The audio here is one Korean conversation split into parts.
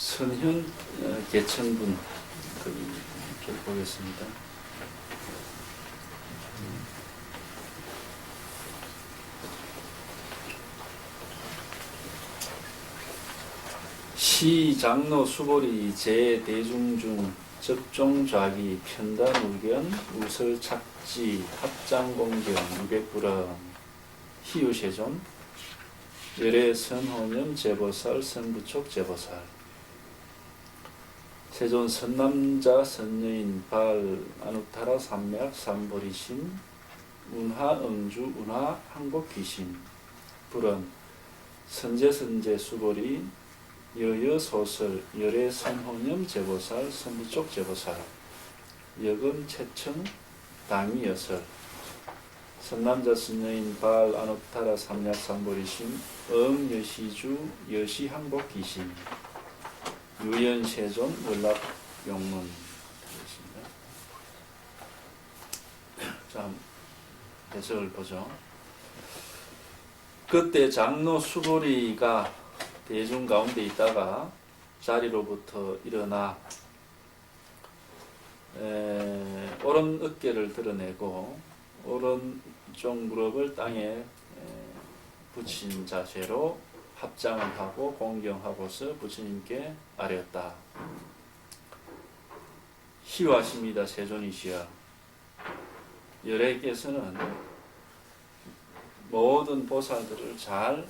선현 개천분 글 보겠습니다. 시 장로 수보리 제 대중중 접종좌기 편단 의견 우설 착지 합장 공경 200g 희유세존 열애 선호념 제보살 선부촉 제보살 세존 선남자 선여인 발 아누타라 삼맥 삼보리심 운하 음주 운하 항복 귀심 불은 선제 선제 수보리 여여 소설 열애 선호념 제보살 선부촉 제보살 여금 채청 당위 여설 선남자 선여인 발 아누타라 삼약 삼보리심 여시주 여시 항복 귀심 유연세존 연락 용문 되겠습니다. 자, 해석을 보죠. 그때 장로 수보리가 대중 가운데 있다가 자리로부터 일어나 오른 어깨를 드러내고 오른쪽 무릎을 땅에 붙인 자세로 합장을 하고 공경하고서 부처님께 아뢰었다. 희화십니다. 세존이시여. 열애께서는 모든 보살들을 잘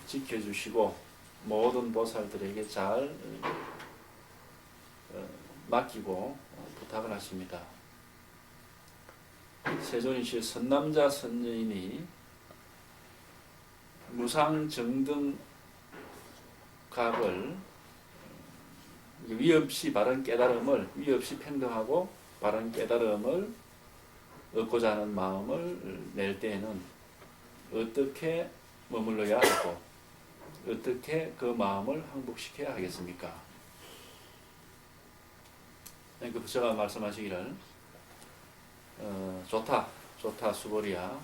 지켜주시고 모든 보살들에게 잘 맡기고 부탁을 하십니다. 세존이시여 선남자 선여인이 무상정등 각을 위없이 바른 깨달음을 위없이 평등하고 바른 깨달음을 얻고자 하는 마음을 낼 때에는 어떻게 머물러야 하고 어떻게 그 마음을 항복시켜야 하겠습니까? 그러니까 부처가 말씀하시기를 좋다 수보리야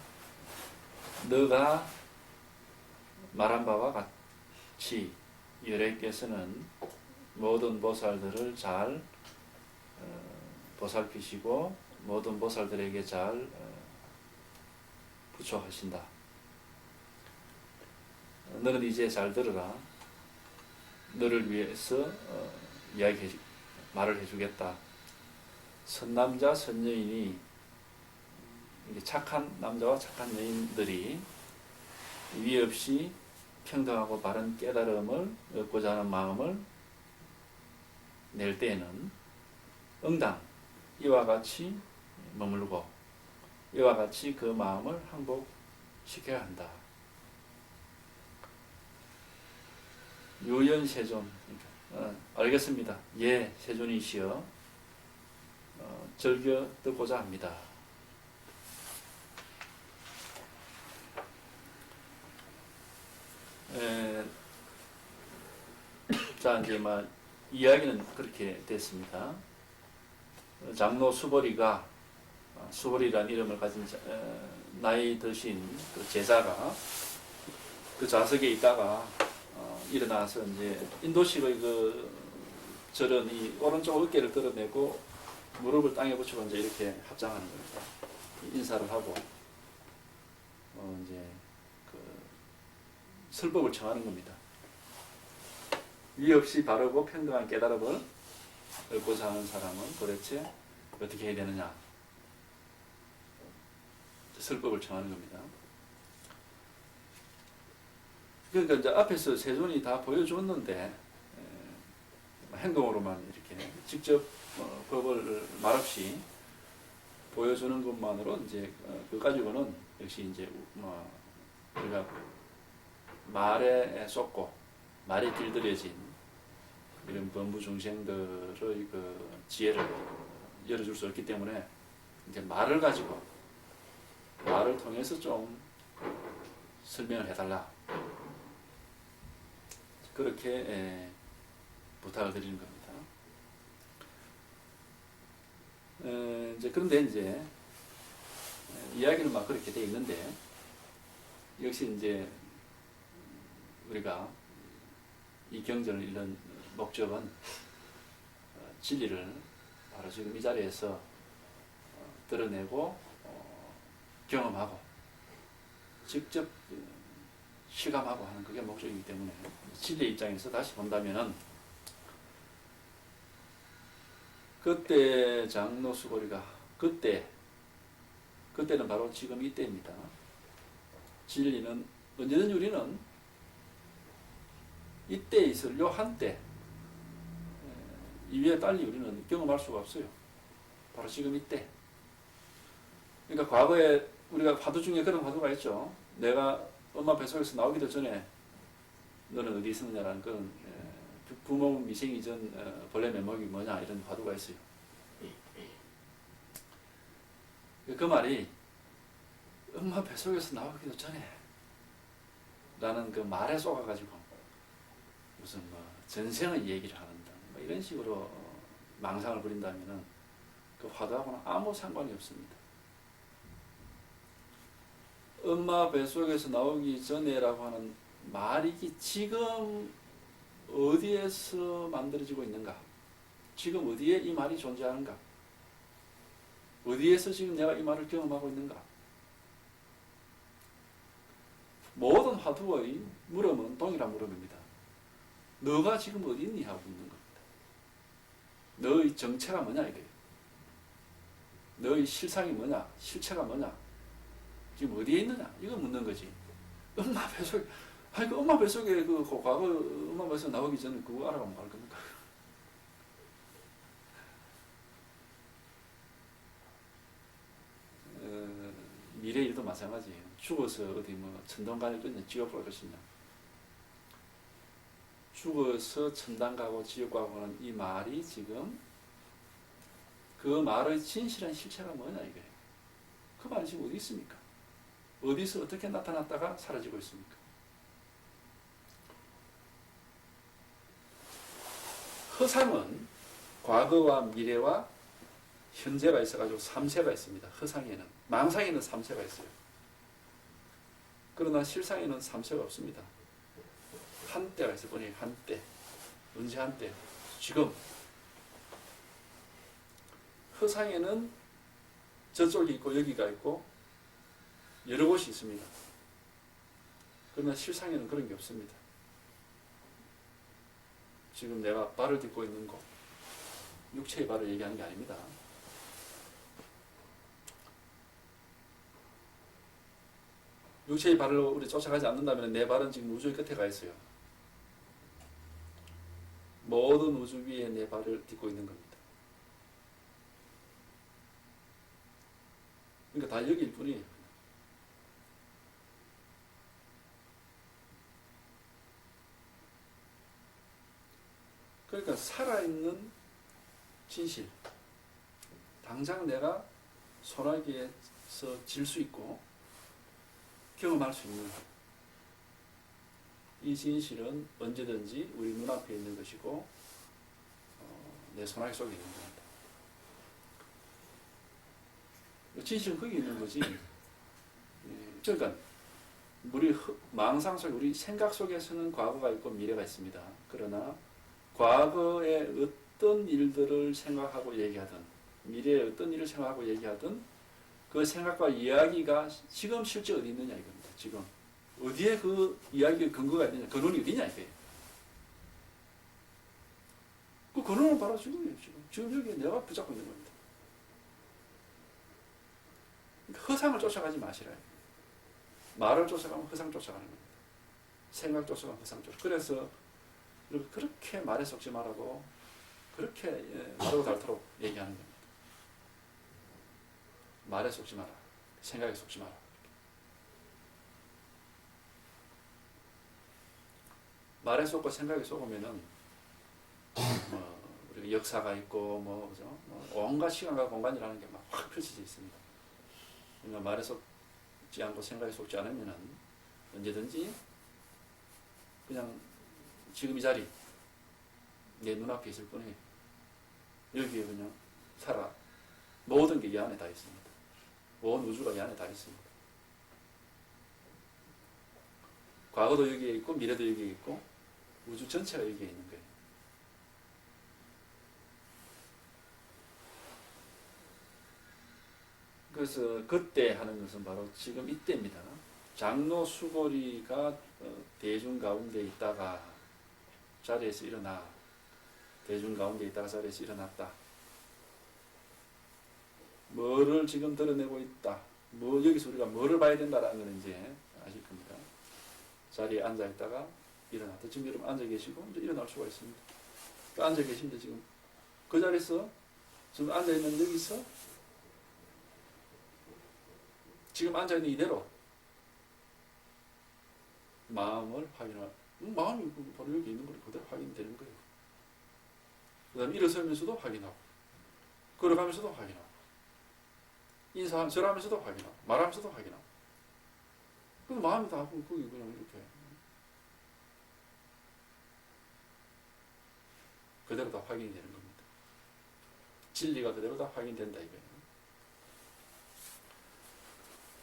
너가 말한 바와 같이 열애께서는 모든 보살들을 잘 보살피시고 모든 보살들에게 잘 부처하신다. 너는 이제 잘 들으라. 너를 위해서 말을 해주겠다. 선남자 선여인이 착한 남자와 착한 여인들이 위 없이 평등하고 바른 깨달음을 얻고자 하는 마음을 낼 때에는 응당 이와 같이 머물고 이와 같이 그 마음을 항복시켜야 한다. 유연세존 알겠습니다. 예, 세존이시여 즐겨 듣고자 합니다. 자, 이제 이야기는 그렇게 됐습니다. 장로 수보리가 수보리라는 이름을 가진 나이 드신 그 제자가 그 좌석에 있다가 일어나서 이제 인도식의 그 절은 이 오른쪽 어깨를 드러내고 무릎을 땅에 붙이고 이제 이렇게 합장하는 겁니다. 인사를 하고 이제 그 설법을 청하는 겁니다. 위 없이 바르고 평등한 깨달음을 얻고자 하는 사람은 도대체 어떻게 해야 되느냐? 설법을 청하는 겁니다. 그러니까 이제 앞에서 세존이 다 보여줬는데 행동으로만 이렇게 직접 법을 말없이 보여주는 것만으로 이제 그 가지고는 역시 이제 우리가 말에 쏟고 말에 길들여진 이런 범부중생들의 그 지혜를 열어줄 수 없기 때문에 이제 말을 가지고 말을 통해서 좀 설명을 해달라. 그렇게 부탁을 드리는 겁니다. 그런데 이제 이야기는 막 그렇게 돼 있는데 역시 이제 우리가 이 경전을 읽는 목적은 진리를 바로 지금 이 자리에서 드러내고 경험하고 직접 실감하고 하는 그게 목적이기 때문에 진리의 입장에서 다시 본다면은 그때 장로 수고리가 그때는 바로 지금 이때입니다. 진리는 언제든지 우리는 이때에 있을 요 한때 이외에 달리 우리는 경험할 수가 없어요. 바로 지금 이때. 그러니까 과거에 우리가 화두 중에 그런 화두가 있죠. 내가 엄마 뱃속에서 나오기도 전에 너는 어디 있었느냐라는 그런 부모 미생 이전 본래 면목이 뭐냐 이런 화두가 있어요. 그 말이 엄마 뱃속에서 나오기도 전에 라는 그 말에 쏘아가지고 무슨 뭐 전생의 얘기를 하는다 뭐 이런 식으로 망상을 부린다면은 그 화두하고는 아무 상관이 없습니다. 엄마 뱃속에서 나오기 전에라고 하는 말이 지금 어디에서 만들어지고 있는가? 지금 어디에 이 말이 존재하는가? 어디에서 지금 내가 이 말을 경험하고 있는가? 모든 화두의 물음은 동일한 물음입니다. 너가 지금 어디 있니? 하고 묻는 겁니다. 너의 정체가 뭐냐 이거예요. 너의 실상이 뭐냐? 실체가 뭐냐? 지금 어디에 있느냐? 이거 묻는 거지. 엄마 뱃속에, 아니 그 엄마 뱃속에 그 과거 엄마 뱃속에 나오기 전에 그거 알아가면 말 겁니까? 미래 일도 마찬가지예요. 죽어서 어디 뭐 천당 갈 거냐, 지옥 갈 것이냐. 죽어서 천당 가고 지옥 가고 하는 이 말이 지금 그 말의 진실한 실체가 뭐냐 이거예요. 그 말이 지금 어디 있습니까? 어디서 어떻게 나타났다가 사라지고 있습니까? 허상은 과거와 미래와 현재가 있어가지고 3세가 있습니다. 허상에는. 망상에는 3세가 있어요. 그러나 실상에는 3세가 없습니다. 한때가 있을 뿐이에요. 한때. 언제 한때? 지금. 허상에는 저쪽이 있고 여기가 있고 여러 곳이 있습니다. 그러나 실상에는 그런 게 없습니다. 지금 내가 발을 딛고 있는 곳, 육체의 발을 얘기하는 게 아닙니다. 육체의 발을 우리 쫓아가지 않는다면 내 발은 지금 우주의 끝에 가 있어요. 모든 우주 위에 내 발을 딛고 있는 겁니다. 그러니까 다 여기일 뿐이에요. 그러니까 살아있는 진실, 당장 내가 소나기에서 질 수 있고 경험할 수 있는 이 진실은 언제든지 우리 눈앞에 있는 것이고 내 소나기 속에 있는 겁니다. 진실은 거기 있는 거지. 그러니까 우리 망상 속에 우리 생각 속에서는 과거가 있고 미래가 있습니다. 그러나 과거에 어떤 일들을 생각하고 얘기하든 미래에 어떤 일을 생각하고 얘기하든 그 생각과 이야기가 지금 실제 어디 있느냐 이겁니다. 지금 어디에 그 이야기의 근거가 있느냐, 근원이 어디냐 이거예요. 그 근원은 바로 지금이에요. 지금 여기 내가 붙잡고 있는 겁니다. 허상을 쫓아가지 마시라요. 말을 쫓아가면 허상 쫓아가는 겁니다. 생각 쫓아가면 허상 쫓아가는. 그래서 그렇게 말에 속지 말라고 그렇게 마르고 닳도록 얘기하는 겁니다. 말에 속지 마라. 생각에 속지 마라. 말에 속고 생각에 속으면은 우리 역사가 있고 그죠? 온갖 시간과 공간이라는 게 막 확 펼쳐져 있습니다. 그러니까 말에 속지 않고 생각에 속지 않으면은 언제든지 그냥 지금 이 자리 내 눈앞에 있을 뿐이에요. 여기에 그냥 살아. 모든 게 이 안에 다 있습니다. 온 우주가 이 안에 다 있습니다. 과거도 여기에 있고 미래도 여기에 있고 우주 전체가 여기에 있는 거예요. 그래서 그때 하는 것은 바로 지금 이때입니다. 장로 수고리가 대중 가운데 있다가 자리에서 일어나. 대중 가운데 있다가 자리에서 일어났다. 뭐를 지금 드러내고 있다. 여기서 우리가 뭐를 봐야 된다라는 걸 이제 아실 겁니다. 자리에 앉아 있다가 일어났다. 지금 여러분 앉아 계시고 이제 일어날 수가 있습니다. 앉아 계신데 지금 그 자리에서 지금 앉아 있는 여기서 지금 앉아 있는 이대로 마음을 확인할. 마음이 바로 여기 있는 걸 그대로 확인되는 거예요. 그 다음에 일어서면서도 확인하고, 걸어가면서도 확인하고, 절하면서도 확인하고, 말하면서도 확인하고. 그 마음이 다 하고, 거기 그냥 이렇게. 그대로 다 확인이 되는 겁니다. 진리가 그대로 다 확인된다, 이거예요.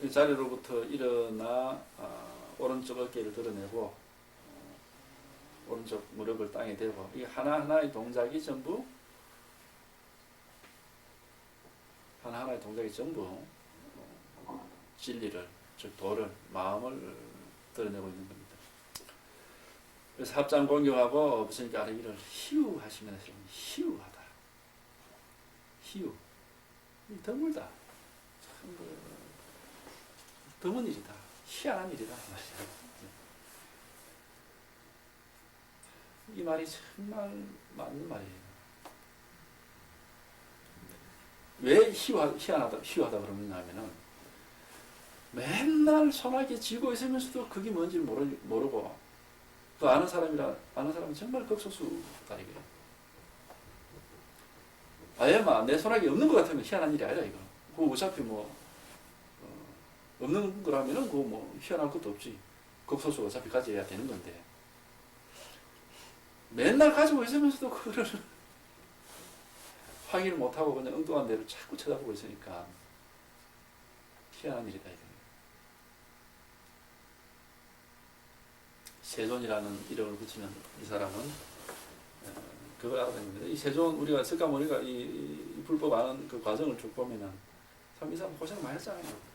이 자리로부터 일어나, 오른쪽 어깨를 드러내고, 오른쪽 무릎을 땅에 대고, 이 하나하나의 동작이 전부 진리를, 즉 도를, 마음을 드러내고 있는 겁니다. 그래서 합장 공경하고 없으니까 아래기를 희우 하시면 희우하다. 희우. 드물다. 참 드문 일이다. 희한한 일이다. 이 말이 정말 맞는 말이에요. 왜 희한하다 그러느냐 하면은 맨날 소나기 지고 있으면서도 그게 뭔지 모르고 그 아는 사람은 정말 극소수다 이거예요. 아예마 내 소나기 없는 것 같으면 희한한 일이 아니라 이거. 그거 어차피 없는 거라면은 그거 희한할 것도 없지. 극소수 어차피 가져야 되는 건데. 맨날 가지고 있으면서도 그거를 확인을 못하고 그냥 엉뚱한 데를 자꾸 쳐다보고 있으니까 희한한 일이다. 이거. 세존이라는 이름을 붙이는 이 사람은 그걸 알아낸 겁니다. 이 세존 우리가 이 불법 아는 그 과정을 쭉 보면은 참 이 사람 고생 많이 했잖아요.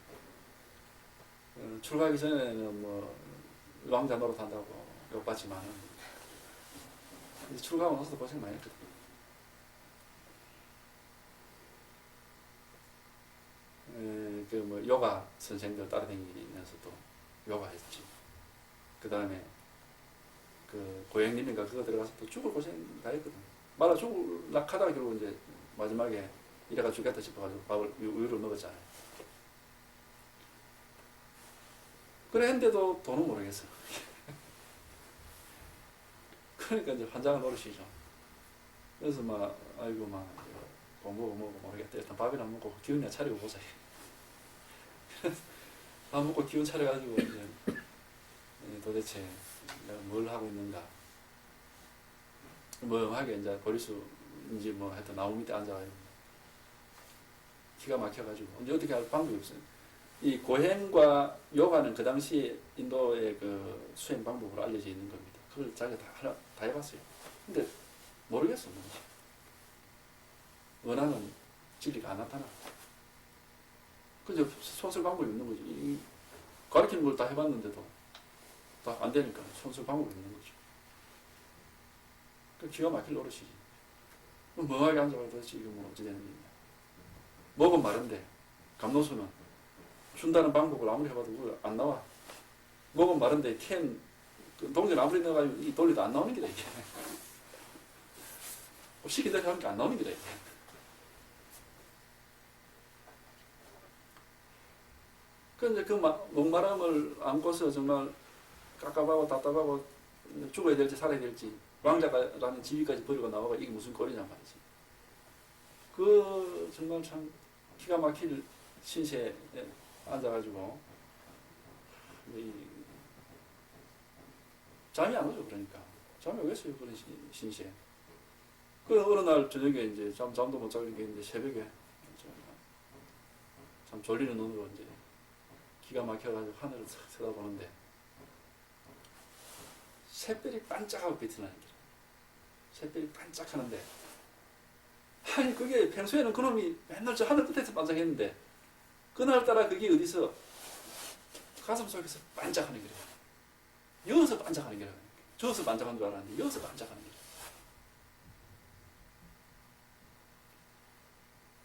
출가하기 전에는 왕자 노릇한다고 욕받지만은 출가하고 나서도 고생 많이 했거든요. 요가 선생들 따라다니면서도 요가했지. 그 다음에 고행님인가 그거 들어가서 또 죽을 고생 다 했거든. 말아 죽을라 하다가 결국 이제 마지막에 이래가 죽겠다 싶어가지고 밥을 우유를 먹었잖아요. 그래 했는데도 돈은 모르겠어. 그러니까 이제 환장을 노릇이죠. 그래서 공부고 뭐고 모르겠다. 일단 밥이나 먹고 기운이나 차리고 보자. 밥 먹고 기운 차려가지고 이제 도대체 내가 뭘 하고 있는가. 하게 이제 보리수인지 하여튼 나무 밑에 앉아가지고 기가 막혀가지고 이제 어떻게 할 방법이 없어요. 이 고행과 요가는 그 당시 인도의 그 수행 방법으로 알려져 있는 겁니다. 그걸 자기가 다 해봤어요. 근데 모르겠어. 원하는 진리가 안 나타나. 그저 손쓸 방법이 없는 거지. 가르치는 걸 다 해봤는데도 다 안 되니까 손쓸 방법이 없는 거죠. 그 기가 막힐 노릇이지. 멍하게 앉아가지고 도대체 이거 어찌 되는 일이냐. 먹은 마른데 감노수는 준다는 방법을 아무리 해봐도 안 나와. 먹은 마른데 동전 아무리 넣어가지고 이 돌리도 안 나오는 게다 이게. 시키대로 하는 게 안 나오는 게다 이게. 그런데 그 목마름을 안고서 정말 깝깝하고 답답하고 죽어야 될지 살아야 될지 왕자라는 지위까지 버리고 나와가 이게 무슨 꼴이냐 말이지. 그 정말 참 기가 막힐 신세에 앉아가지고 잠이 안 오죠. 그러니까 잠이 오겠어요. 그런 신세. 그 어느 날 저녁에 이제 잠도 못 자고 이제 새벽에 참 졸리는 눈으로 이제 기가 막혀가지고 하늘을 싹 쳐다보는데 샛별이 반짝하고 빛이 나는 거죠. 샛별이 반짝하는데 아니 그게 평소에는 그놈이 맨날 저 하늘 끝에서 반짝했는데 그날따라 그게 어디서 가슴 속에서 반짝하는 거래요. 여기서 반짝하는 거래요. 저기서 반짝하는 줄 알았는데 여기서 반짝하는 거래요.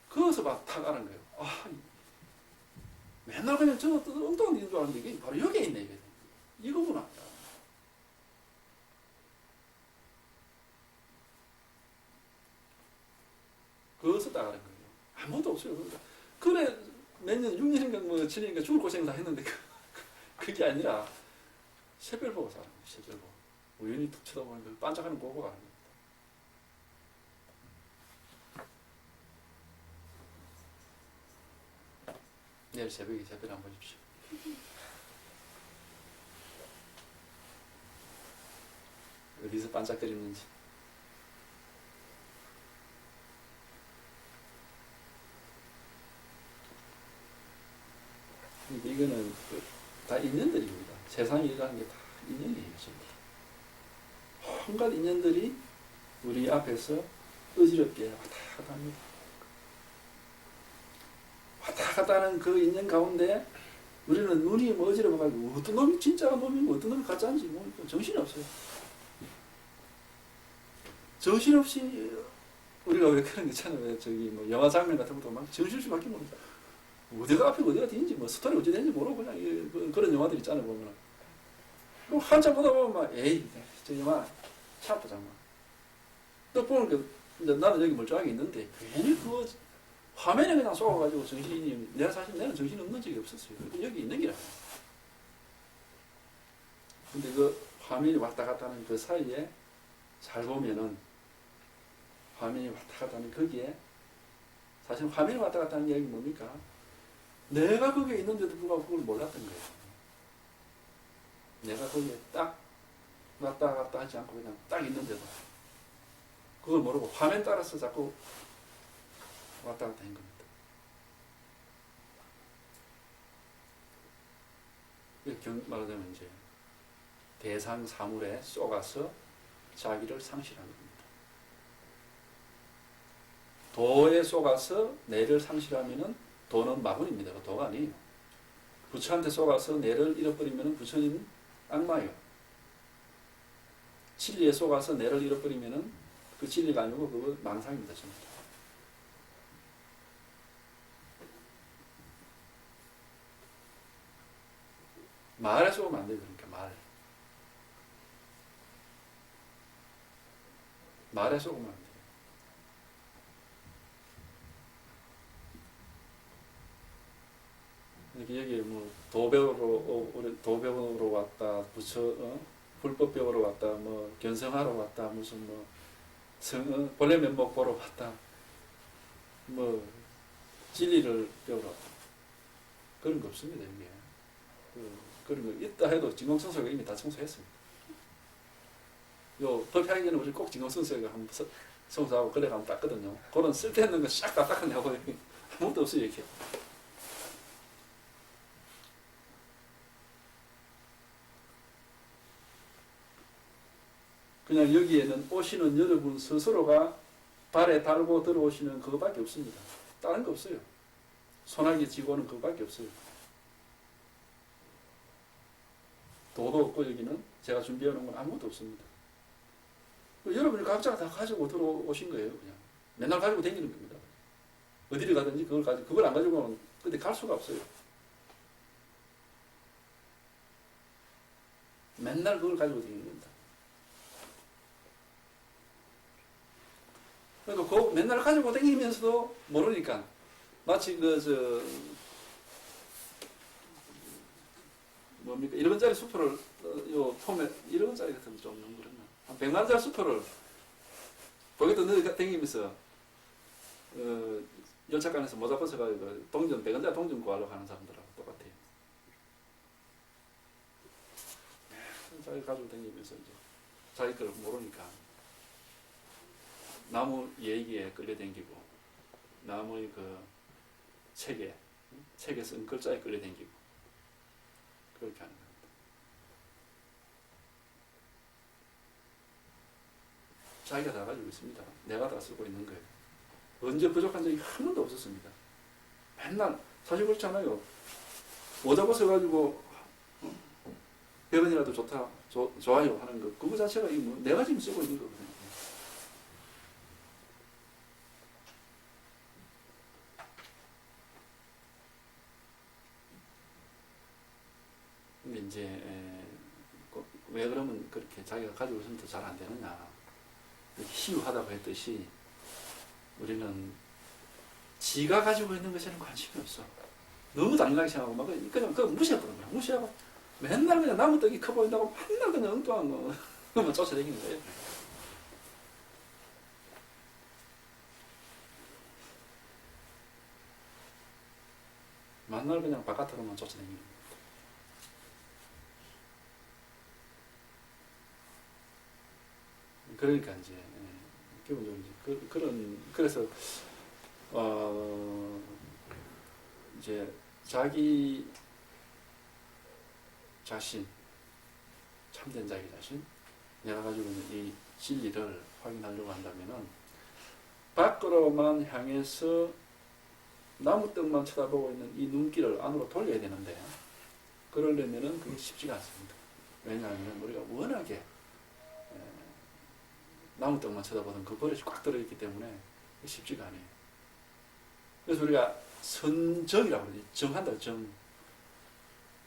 거기서 막 탁 하는 거예요. 아, 맨날 그냥 저 엉뚱한 일인 줄 알았는데 이게 바로 여기에 있네. 이거구나. 거기서 딱 하는 거예요. 아무도 없어요. 그래 몇 년, 6년인가 뭐 7년인가 죽을 고생을 다 했는데 그게 아니라 새별 보고 사는 거예요. 새별 보고. 우연히 툭 쳐다보면 반짝하는 고고가 하는 거예요. 내일 새벽에 새별 한번 보십시오. 어디서 반짝거리는지. 이거는 다 인연들입니다. 세상이라는 게 다 인연이에요. 온갖 인연들이 우리 앞에서 어지럽게 왔다 갔다 합니다. 왔다 갔다 하는 그 인연 가운데 우리는 눈이 뭐 어지러워가지고 어떤 놈이 진짜 놈이고 어떤 놈이 가짜인지 뭐 정신이 없어요. 정신없이 우리가 왜 그런 거 있잖아요. 왜 저기 뭐 영화 장면 같은 것도 막 정신없이 바뀌는 겁니다. 어디가 앞에 어디가 뒤인지 뭐 스토리 어찌 되는지 모르고 그냥 그런 영화들 있잖아요. 보면 한참 보다 보면 막 에이 저 영화 참 보자 막. 또 보면 나는 여기 멀쩡하게 있는데 괜히 그 화면에 그냥 쏘아가지고 정신이 내가 사실 내가 정신이 없는 적이 없었어요. 여기 있는 게라. 근데 그 화면이 왔다 갔다 하는 그 사이에 잘 보면은 화면이 왔다 갔다 하는 거기에 사실 화면이 왔다 갔다 하는 게 뭡니까? 내가 거기에 있는데도 불구하고 그걸 몰랐던 거예요. 내가 거기에 딱 왔다 갔다 하지 않고 그냥 딱 있는데도 그걸 모르고 화면 따라서 자꾸 왔다 갔다 한 겁니다. 말하자면 이제 대상 사물에 쏘가서 자기를 상실하는 겁니다. 도에 쏘가서 내를 상실하면은 도는 마군입니다. 도가 아니에요. 부처한테 쏘가서 내를 잃어버리면 부처는 악마예요. 진리에 쏘가서 내를 잃어버리면 그 진리가 아니고 그거 망상입니다. 전부. 말에 쏘면 안 돼요. 그러니까 말에 쏘면 안 돼요. 여기 뭐 도벽으로 왔다, 부처 불법벽으로 왔다, 뭐 견성하러 왔다, 무슨 뭐 본래 면목 보러 왔다, 뭐 진리를 배우러 왔다. 그런 거 없습니다. 이게 그런 거 있다 해도 진공청소가 이미 다 청소했습니다. 요 법하기 전에 우리 꼭 진공청소가 한번 청소하고 그래 가면 닦거든요. 그런 쓸데없는 거 싹 다 닦아내고 아무것도 없어요 이렇게. 그냥 여기에는 오시는 여러분 스스로가 발에 달고 들어오시는 그거밖에 없습니다. 다른 거 없어요. 소나기 지고는 그거밖에 없어요. 도도 없고 여기는 제가 준비해 놓은 건 아무것도 없습니다. 여러분이 각자가 다 가지고 들어오신 거예요. 그냥 맨날 가지고 다니는 겁니다. 어디를 가든지 그걸 안 가지고는 근데 갈 수가 없어요. 맨날 그걸 가지고 다니는 겁니다. 그러니까 그 맨날 가지고 다니면서도 모르니까 마치 뭡니까 1원짜리 수표를 요 폼에 1원짜리 같은 거 좀 넣는 거랬나 한 100만원짜리 수표를 거기다 넣어 다니면서 열차간에서 모자 벗어가지고 동전 100원짜리 동전 구하려고 하는 사람들하고 똑같아요. 자기 가지고 다니면서 이제 자기 걸 모르니까 나무 얘기에 끌려다니고 나무의 그 책에 쓴 글자에 끌려다니고 그렇게 하는 겁니다. 자기가 다 가지고 있습니다. 내가 다 쓰고 있는 거예요. 언제 부족한 적이 한 번도 없었습니다. 맨날 사실 그렇지 않아요. 오자고 써가지고 100원이라도 좋다, 좋아요 하는 거, 그거 자체가 뭐 내가 지금 쓰고 있는 거거든요. 근데 이제 왜 그러면 그렇게 자기가 가지고 있으면 더 잘 안 되느냐, 희유하다고 했듯이 우리는 지가 가지고 있는 것에는 관심이 없어. 너무 당연하게 생각하고 막 그냥 그거 무시해버린 거야. 무시하고 맨날 그냥 나무 떡이 커 보인다고 맨날 그냥 엉뚱한 거만 쫓아다니는 거예요. 맨날 그냥 바깥으로만 쫓아다니는 거예요. 그러니까 이제 기본적으로 이제 그래서 이제 자기 자신, 참된 자기 자신, 내가 가지고 있는 이 진리를 확인하려고 한다면은 밖으로만 향해서 나무떡만 쳐다보고 있는 이 눈길을 안으로 돌려야 되는데, 그러려면은 그게 쉽지가 않습니다. 왜냐하면 우리가 워낙에 나무떡만 쳐다보던 그 버릇이 꽉 들어있기 때문에 쉽지가 않아요. 그래서 우리가 선정이라고 그러지. 정한다, 정.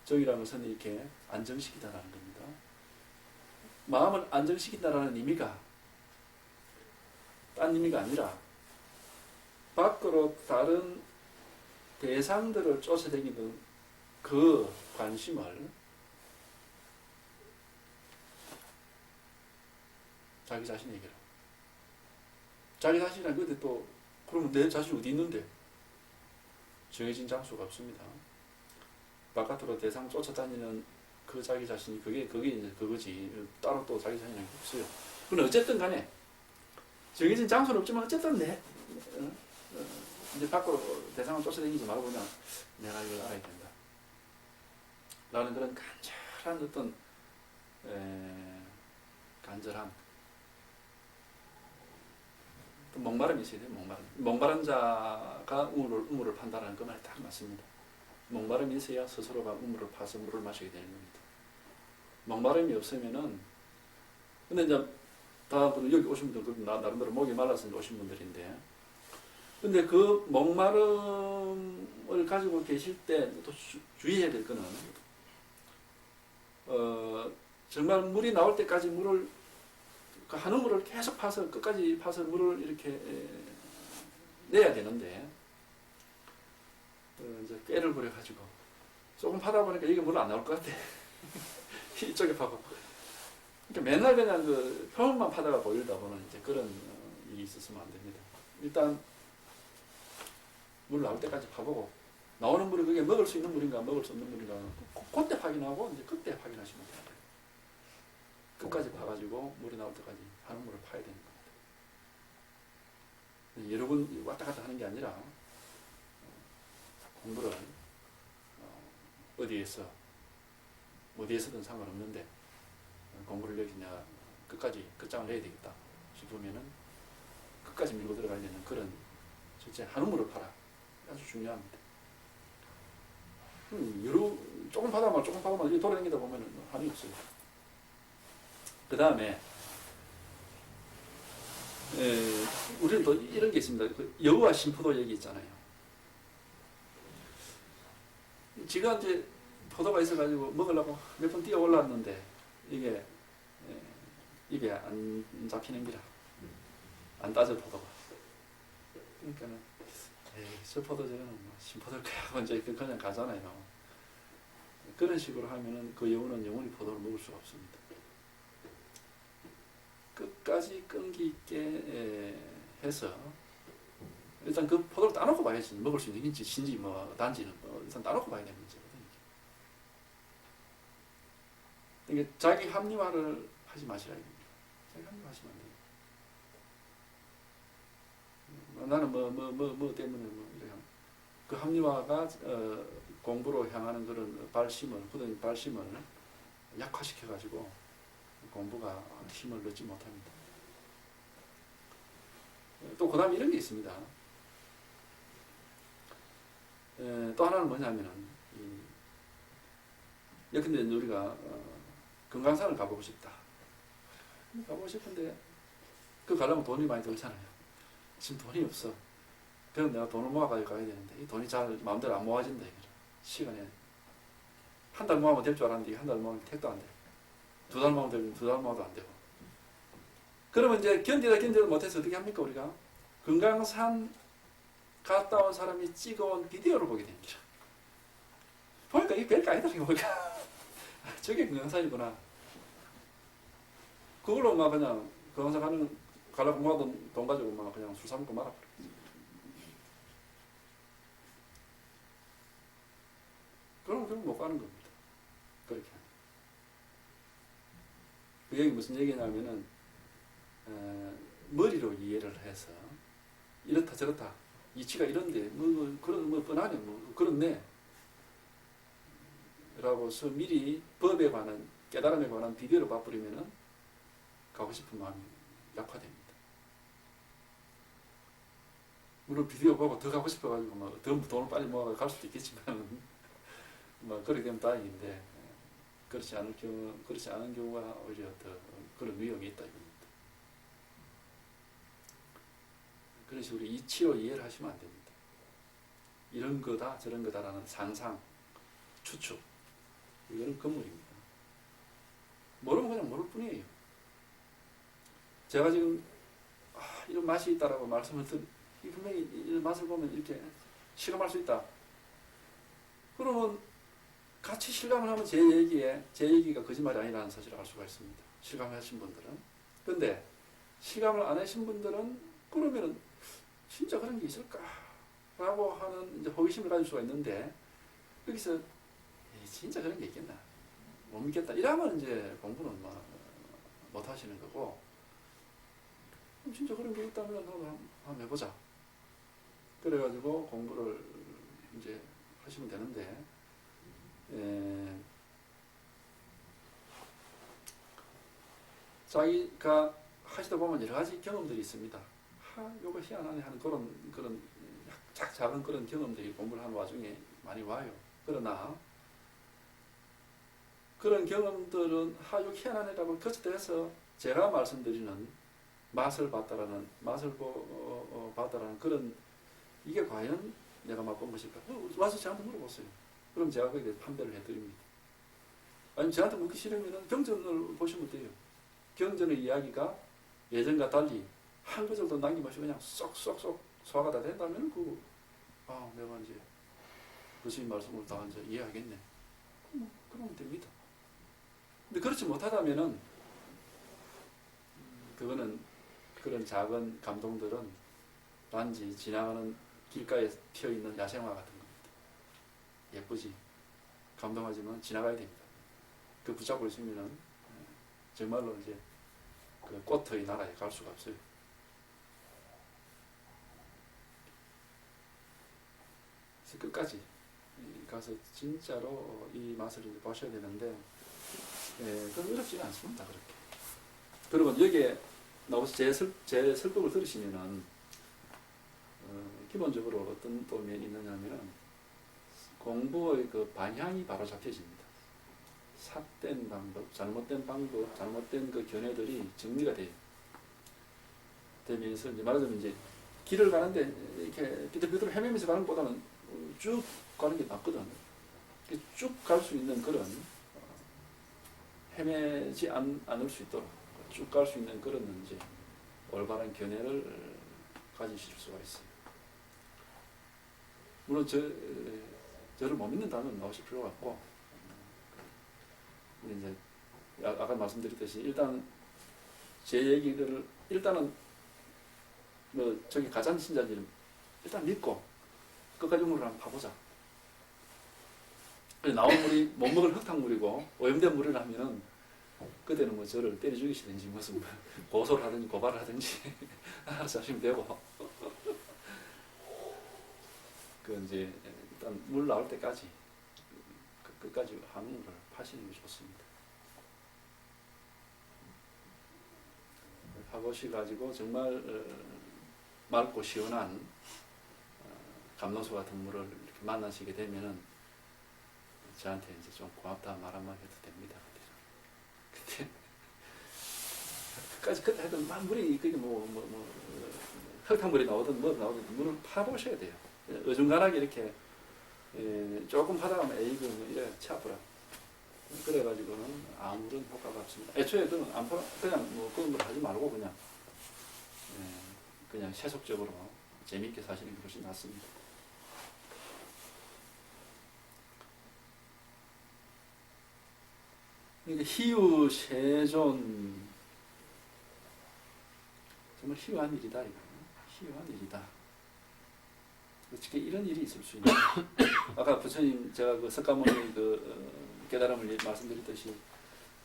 정이라는 것은 이렇게 안정시키다라는 겁니다. 마음을 안정시킨다라는 의미가 딴 의미가 아니라 밖으로 다른 대상들을 쫓아다니는 그 관심을 자기 자신에게로. 자기 자신이란 근데 또 그러면 내 자신이 어디 있는데? 정해진 장소가 없습니다. 바깥으로 대상 쫓아다니는 그 자기 자신이 그게 이제 그거지. 따로 또 자기 자신이 없어요. 그건 어쨌든 간에 정해진 장소는 없지만 어쨌든 이제 밖으로 대상을 쫓아다니지 말고 그냥 내가 이걸 알아야 된다. 라는 그런 간절한 어떤 간절한 목마름이 있어야 돼요. 목마른 자가 우물을 판다라는 그 말이 딱 맞습니다. 목마름이 있어야 스스로가 우물을 파서 물을 마시게 되는 겁니다. 목마름이 없으면은, 근데 이제 다분은 여기 오신 분들 나름대로 목이 말라서 오신 분들인데, 근데 그 목마름을 가지고 계실 때 또 주의해야 될 거는 정말 물이 나올 때까지 물을 그 한 우물을 계속 파서 끝까지 파서 물을 이렇게 내야 되는데 이제 꾀를 부려가지고 조금 파다 보니까 이게 물 안 나올 것 같아. 이쪽에 파고 그러니까 맨날 그냥 그 표면만 파다가 보이다 보는 이제 그런 일이 있었으면 안 됩니다. 일단 물 나올 때까지 파보고 나오는 물이 그게 먹을 수 있는 물인가 먹을 수 없는 물인가 그때 확인하고 이제 그때 확인하시면 돼요. 끝까지 파가지고 물이 나올 때까지 한 우물을 파야 되는 겁니다. 여러 번 왔다 갔다 하는 게 아니라 공부를 어디에서든 상관없는데 공부를 여기 내가 끝까지 끝장을 내야 되겠다 싶으면은 끝까지 밀고 들어가야 되는 그런 실제 한 우물을 파라. 아주 중요합니다. 조금 파다만 이렇게 돌아다니다 보면은 한이 없어요. 그 다음에 우리는 또 이런 게 있습니다. 그 여우와 신포도 얘기 있잖아요. 지가 이제 포도가 있어가지고 먹으려고 몇 번 뛰어 올랐는데 이게 입에 안 잡히는 기라. 안 따져 포도가. 그러니까는 저 포도 저거는 뭐 신포도일 거야 하고 이제 그냥 가잖아요. 그런 식으로 하면은 그 여우는 영원히 포도를 먹을 수가 없습니다. 끝까지 끈기 있게 해서 일단 그 포도를 따놓고 봐야지 먹을 수 있는지 신지 뭐 단지는 일단 따놓고 봐야 되는 문제거든요. 이게 자기 합리화를 하지 마시라 이겁니다. 자기 합리화하시면 안 돼요. 나는 뭐 때문에 이렇게 그 합리화가 공부로 향하는 그런 굳은 발심을 약화시켜가지고 공부가 힘을 넣지 못합니다. 또 그 다음에 이런 게 있습니다. 또 하나는 뭐냐면은 근데 우리가 금강산을 가보고 싶다. 가보고 싶은데 그 가려면 돈이 많이 들잖아요. 지금 돈이 없어. 그럼 내가 돈을 모아가지고 가야 되는데 이 돈이 잘 마음대로 안 모아진다. 이거죠. 시간에 한 달 모으면 될 줄 알았는데 한 달 모으면 택도 안 돼. 두 달 모으면 되면 두 달 모아도 안 되고. 그러면 이제 견디다 못해서 어떻게 합니까 우리가? 금강산 갔다 온 사람이 찍어온 비디오를 보게 됩니다. 보니까 이게 별거 아니더라고요. 보니까 저게 금강산이구나. 그걸로 막 그냥 금강산 가려고 모아둔 돈 가지고 막 그냥 술 사먹고 말아버려. 그럼 결국 못 가는 겁니다. 그렇게. 그 얘기 무슨 얘기냐면은 머리로 이해를 해서 이렇다 저렇다 이치가 이런데 그런 뻔하네 그렇네 라고서 미리 법에 관한 깨달음에 관한 비디오를 봐버리면은 가고 싶은 마음이 약화됩니다. 물론 비디오 보고 더 가고 싶어가지고 막 더 돈을 빨리 모아서 갈 수도 있겠지만 그렇게 되면 다행인데 그렇지 않은 경우가 오히려 더 그런 위험이 있다 이겁니다. 그래서 우리 이치로 이해를 하시면 안 됩니다. 이런 거다 저런 거다라는 상상, 추측 이거는 건물입니다. 모르면 그냥 모를 뿐이에요. 제가 지금 이런 맛이 있다라고 말씀을 분명히 이런 맛을 보면 이렇게 실감할 수 있다. 그러면 같이 실감을 하면 제 얘기가 거짓말이 아니라는 사실을 알 수가 있습니다. 실감하신 분들은. 근데 실감을 안 하신 분들은 그러면은 진짜 그런 게 있을까? 라고 하는 이제 호기심을 가질 수가 있는데 여기서 진짜 그런 게 있겠나? 못 믿겠다. 이러면 이제 공부는 못 하시는 거고 진짜 그런 게 있다면 한번 해보자. 그래가지고 공부를 이제 하시면 되는데 자기가 하시다 보면 여러 가지 경험들이 있습니다. 요거 희한하네 하는 그런 작은 그런 경험들이 공부를 하는 와중에 많이 와요. 그러나 그런 경험들은 요거 희한하네라고 거쳐서 제가 말씀드리는 맛을 봤다라는 그런 이게 과연 내가 맛본 것일까? 와서 저한테 물어보세요. 그럼 제가 거기에 대해서 판별을 해드립니다. 아니면 저한테 묻기 싫으면 경전을 보시면 돼요. 경전의 이야기가 예전과 달리 한 구절도 남김없이 그냥 쏙쏙쏙 소화가 다 된다면 내가 이제 교수님 말씀을 다 이제 이해하겠네. 그러면 됩니다. 근데 그렇지 못하다면은 그거는 그런 작은 감동들은 단지 지나가는 길가에 피어있는 야생화 같은 겁니다. 예쁘지 감동하지만 지나가야 됩니다. 그 붙잡고 있으면은 정말로 이제 그 꽃의 나라에 갈 수가 없어요. 그래서 끝까지 가서 진짜로 이 맛을 보셔야 되는데 그건 어렵지가 않습니다. 그렇게. 그리고 여기에 나와서 제 설법을 들으시면은 기본적으로 어떤 또 면이 있느냐면은 공부의 그 방향이 바로 잡혀집니다. 삿된 방법, 잘못된 방법, 잘못된 그 견해들이 정리가 돼요. 되면서 이제 말하자면 이제 길을 가는데 이렇게 비틀비틀 헤매면서 가는 것보다는 쭉 가는 게 낫거든. 쭉 갈 수 있는 그런 헤매지 않을 수 있도록 쭉 갈 수 있는 그런 이제 올바른 견해를 가지실 수가 있어요. 물론 저를 못 믿는다면 나오실 필요가 없고 이제 아까 말씀드렸듯이 일단 제 얘기들을 일단은 저기 가짠 신자들은 일단 믿고 끝까지 물을 한번 파보자. 나온 물이 못 먹을 흙탕물이고 오염된 물을 하면은 그때는 저를 때려 죽이시든지 무슨 고소를 하든지 고발을 하든지 알아서 하시면 되고 이제 일단 물 나올 때까지 끝까지 하는 걸 파시는 게 좋습니다. 파보시 가지고 정말 맑고 시원한 감농소 같은 분을 이렇게 만나시게 되면은 저한테 이제 좀 고맙다 말 한마디 해도 됩니다. 근데 끝까지 그때 하여튼 막 물이 그게 흙탕물이 나오든 뭐 나오든 물을 파보셔야 돼요. 어중간하게 이렇게 조금 하다가 에이그 뭐 이래 차프라. 그래가지고는 아무런 효과가 없습니다. 애초에는 안 파, 그냥 뭐 그런 거 하지 말고 그냥 세속적으로 재미있게 사시는 게 훨씬 낫습니다. 그러니까 희유 세존 정말 희유한 일이다 이거. 희유한 일이다. 어떻게 이런 일이 있을 수 있냐? 아까 부처님 제가 그 석가모니 깨달음을 말씀드렸듯이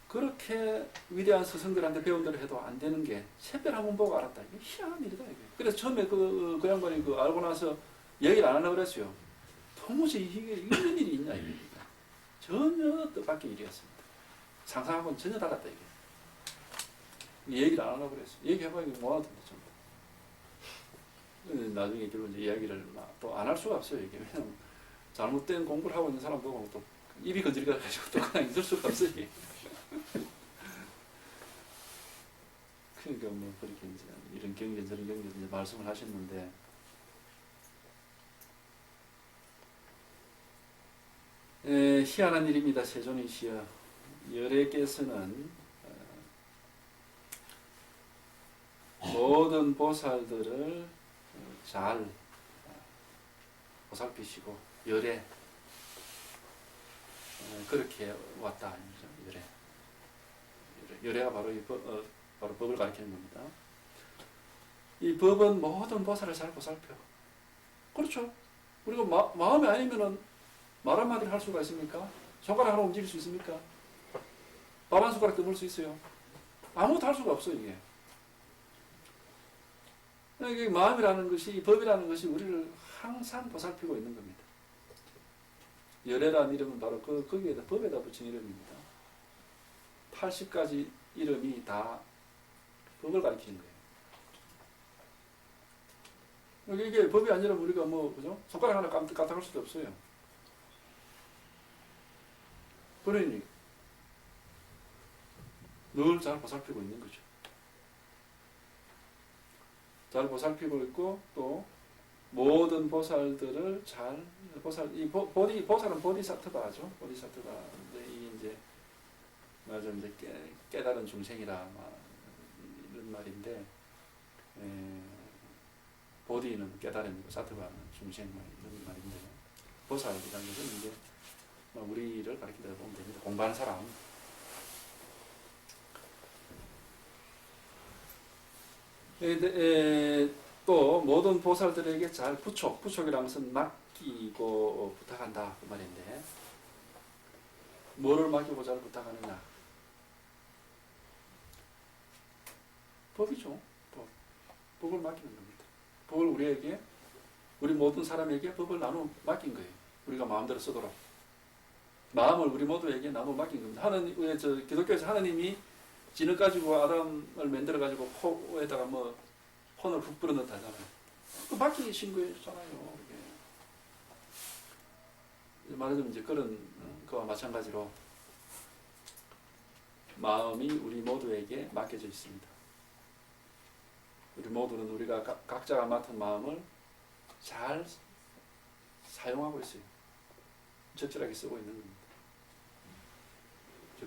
그렇게 위대한 스승들한테 배운 대로 해도 안 되는 게 새별 한번 보고 알았다. 이게 희한한 일이다 이게. 그래서 처음에 그 양반이 알고 나서 얘기를 안 하려고 그랬어요. 도무지 이게 이런 일이 있냐 이게. 전혀 뜻밖의 일이었습니다. 상상하고는 전혀 달랐다 이게. 얘기를 안 하려고 그랬어요. 얘기해봐 이게 뭐하던데 전부. 나중에 결국 이제 이야기를 또 안 할 수가 없어요 이게. 왜냐면 잘못된 공부를 하고 있는 사람 보고 또 입이 건드리가 가지고 또 그냥 있을 수가 없어요 이게. 그러니까 뭐 그렇게 이제 이런 경전 저런 경전 이제 말씀을 하셨는데 희한한 일입니다. 세존이시여 열애께서는 모든 보살들을 잘 보살피시고 열애 그렇게 왔다 열애 열애가 바로 바로 법을 가리키는 겁니다. 이 법은 모든 보살을 잘 보살펴. 그렇죠. 우리가 마음이 아니면은 말 한마디를 할 수가 있습니까? 손가락 하나 움직일 수 있습니까? 밥 한 숟가락 떠볼 수 있어요? 아무것도 할 수가 없어 이게. 이게 마음이라는 것이, 이 법이라는 것이 우리를 항상 보살피고 있는 겁니다. 열애라는 이름은 바로 거기에다 법에다 붙인 이름입니다. 80가지 이름이 다 법을 가리키는 거예요. 이게 법이 아니라 우리가 그죠? 손가락 하나 까딱할 수도 없어요. 그러니 늘 잘 보살피고 있는 거죠. 잘 보살피고 있고 또 모든 보살들을 잘 보살은 보디사트바죠. 보디사트바인데 이제 맞아 이제 깨달은 중생이라 이런 말인데 보디는 깨달음이고 사트바는 중생 이런 말인데 보살이라는 것은 이제 우리를 가르치다 보면 됩니다. 공부하는 사람. 또 모든 보살들에게 잘 부촉이라는 것은 맡기고 부탁한다 그 말인데 뭐를 맡기고 잘 부탁하느냐? 법이죠. 법을 맡기는 겁니다. 법을 우리 모든 사람에게 법을 나눠 맡긴 거예요. 우리가 마음대로 쓰도록. 마음을 우리 모두에게 나눠 맡긴 겁니다. 기독교에서 하나님이 진을 가지고 아담을 만들어가지고 코에다가 혼을 훅 불어넣었다잖아요. 그 맡기신 거잖아요. 말하자면 이제 그와 마찬가지로 마음이 우리 모두에게 맡겨져 있습니다. 우리 모두는 우리가 각자가 맡은 마음을 잘 사용하고 있어요. 적절하게 쓰고 있는 겁니다.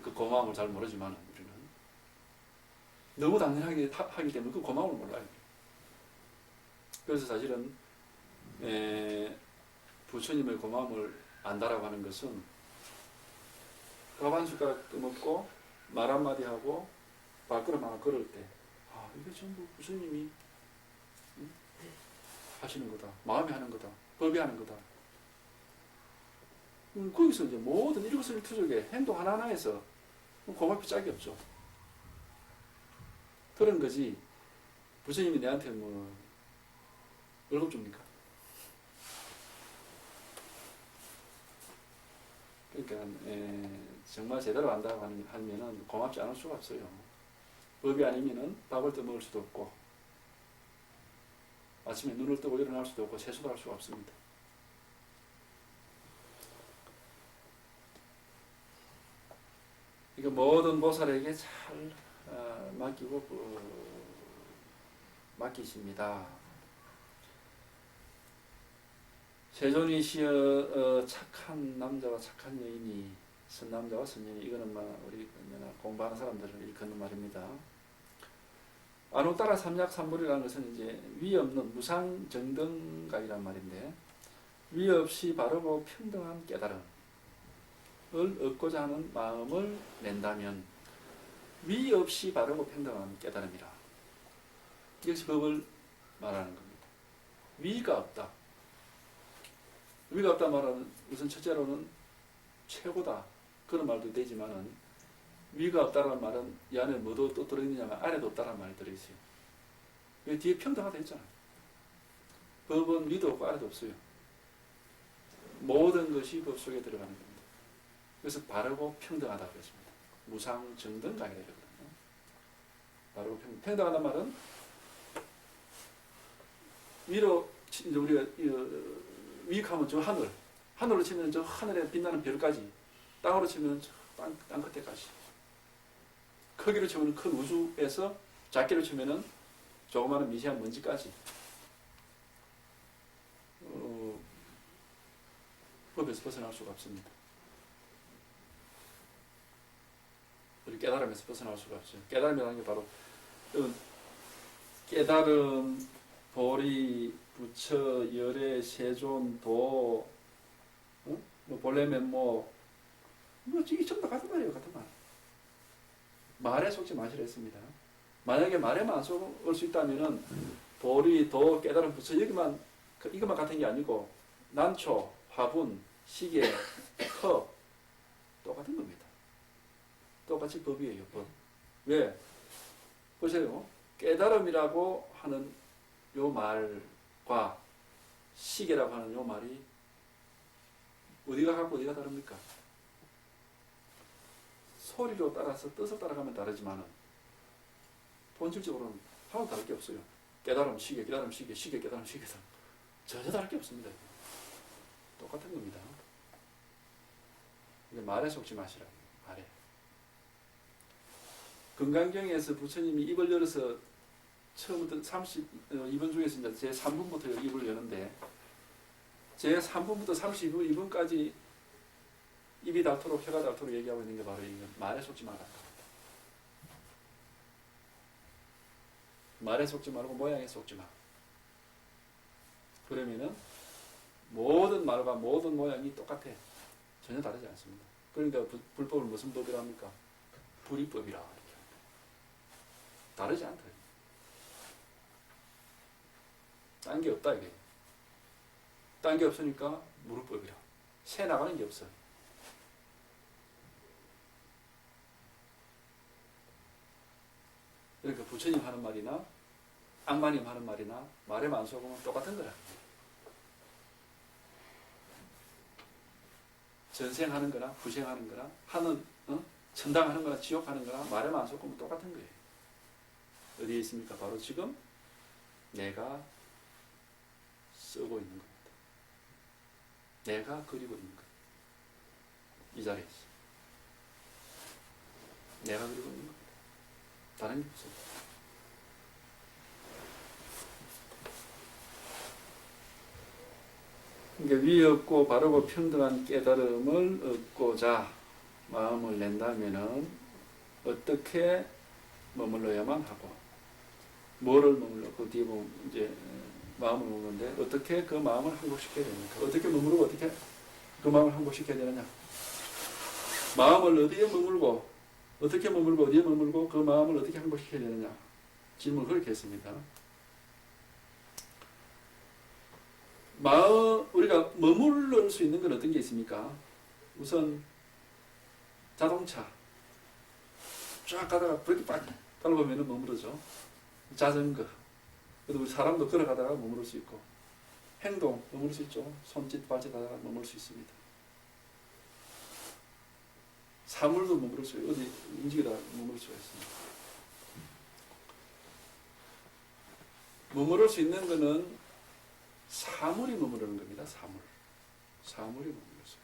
그 고마움을 잘 모르지만 우리는 너무 당연하게 하기 때문에 그 고마움을 몰라요. 그래서 사실은 부처님의 고마움을 안다라고 하는 것은 밥 한 숟가락 떠먹고 말 한마디 하고 발걸음 하나 걸을 때 이게 전부 부처님이 하시는 거다. 마음이 하는 거다. 법이 하는 거다. 거기서 이제 모든 일거수일투족의 행동 하나하나에서 고맙기 짝이 없죠. 그런 거지. 부처님이 내한테 월급 줍니까? 그러니까 정말 제대로 안다고 하면은 고맙지 않을 수가 없어요. 법이 아니면은 밥을 떠먹을 수도 없고 아침에 눈을 뜨고 일어날 수도 없고 세수도 할 수가 없습니다. 이거 모든 보살에게 잘 맡기십니다. 세존이시여 착한 남자와 착한 여인이 선남자와 선녀이 이거는 우리 공부하는 사람들을 일컫는 말입니다. 아누따라 삼약삼불이라는 것은 이제 위 없는 무상정등각이란 말인데 위 없이 바르고 평등한 깨달음을 얻고자 하는 마음을 낸다면 위 없이 바르고 평등한 깨달음이라 이것이 법을 말하는 겁니다. 위가 없다. 위가 없다 말하는 우선 첫째로는 최고다 그런 말도 되지만은 위가 없다라는 말은 이 안에 뭐도 또 들어있느냐면 아래도 없다라는 말이 들어있어요. 왜 뒤에 평등하다 했잖아요. 법은 위도 없고 아래도 없어요. 모든 것이 법 속에 들어가는 겁니다. 그래서 바르고 평등하다고 했습니다. 무상정등각이라고 그러거든요. 바르고 평등하다는 말은 위로 우리가 위익하면 저 하늘로 치면 저 하늘에 빛나는 별까지 땅으로 치면 저 땅 끝에까지 크기로 치면 큰 우주에서 작게로 치면 조그마한 미세한 먼지까지 법에서 벗어날 수가 없습니다. 우리 깨달음에서 벗어날 수가 없어요. 깨달음이라는 게 바로 깨달음, 보리, 부처, 열애, 세존, 도, 본래 면목 이게 전부 다 같은 말이에요. 같은 말. 말에 속지 마시라 했습니다. 만약에 말에만 안 속을 수 있다면은 보리, 도, 깨달음, 부처 이것만 같은 게 아니고 난초, 화분, 시계, 컵 똑같은 겁니다. 똑같이 법이에요. 법. 왜? 보세요. 깨달음이라고 하는 요 말과 시계라고 하는 요 말이 어디가 같고 어디가 다릅니까? 소리로 따라서 뜻을 따라가면 다르지만은 본질적으로는 하나도 다를 게 없어요. 깨달음, 시계, 깨달음, 시계, 시계, 깨달음, 시계 전혀 다를 게 없습니다. 똑같은 겁니다. 말에 속지 마시라. 말에. 금강경에서 부처님이 입을 열어서 처음부터 32번 중에서 이제 제 3분부터 입을 여는데 제 3분부터 32분까지 입이 닳도록 혀가 닳도록 얘기하고 있는 게 바로 이거 말에 속지 말라. 말에 속지 말고 모양에 속지 마. 그러면은 모든 말과 모든 모양이 똑같아. 전혀 다르지 않습니다. 그러니까 불법을 무슨 법이라 합니까? 불이법이라. 다르지 않다. 딴 게 없다 이게. 딴 게 없으니까 무릇법이라. 새 나가는 게 없어. 그러니까 부처님 하는 말이나 악마님 하는 말이나 말에만 안 속으면 똑같은 거야. 전생하는 거나 후생하는 거나 천당하는 거나 지옥하는 거나 말에만 안 속으면 똑같은 거예요. 어디에 있습니까? 바로 지금 내가 쓰고 있는 겁니다. 내가 그리고 있는 거예요. 이 자리에서 내가 그리고 있는 겁니다. 다른 게 없어요. 그러니까 위 없고 바르고 평등한 깨달음을 얻고자 마음을 낸다면은 어떻게 머물러야만 하고 뭐를 머물러 그 뒤에 보면 이제 마음을 머무는데 어떻게 그 마음을 항복시켜야 됩니까? 어떻게 머무르고 어떻게 그 마음을 항복시켜야 되느냐? 마음을 어디에 머물고 어떻게 머물고 어디에 머물고 그 마음을 어떻게 항복시켜야 되느냐? 질문을 그렇게 했습니다. 우리가 머무를 수 있는 건 어떤 게 있습니까? 우선 자동차 쫙 가다가 브레이크 빡 밟으면 머무르죠. 자전거, 그래도 우리 사람도 걸어가다가 머무를 수 있고 행동 머무를 수 있죠. 손짓 발짓 하다가 머무를 수 있습니다. 사물도 머무를 수 있고 어디 움직이다 머무를 수가 있습니다. 머무를 수 있는 거는 사물이 머무르는 겁니다. 사물이 머무를 수가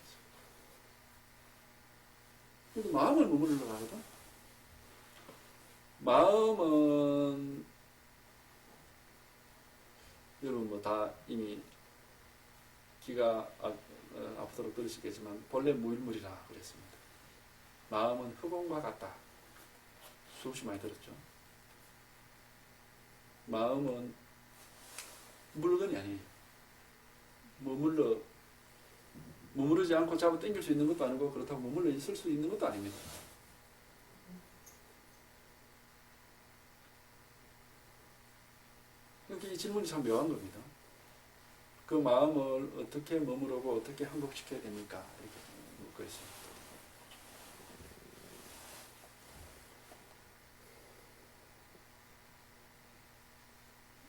있어요. 근데 마음을 머무르려고 하거든. 마음은 여러분 뭐 다 이미 귀가 아프도록 들으시겠지만 본래 무일물이라 그랬습니다. 마음은 흑원과 같다. 수없이 많이 들었죠. 마음은 물건이 아니에요. 머무르지 않고 잡아 당길 수 있는 것도 아니고 그렇다고 머물러 있을 수 있는 것도 아닙니다. 그러니까 이 질문이 참 묘한 겁니다. 그 마음을 어떻게 머무르고 어떻게 항복시켜야 됩니까? 이렇게 묻고 있습니다.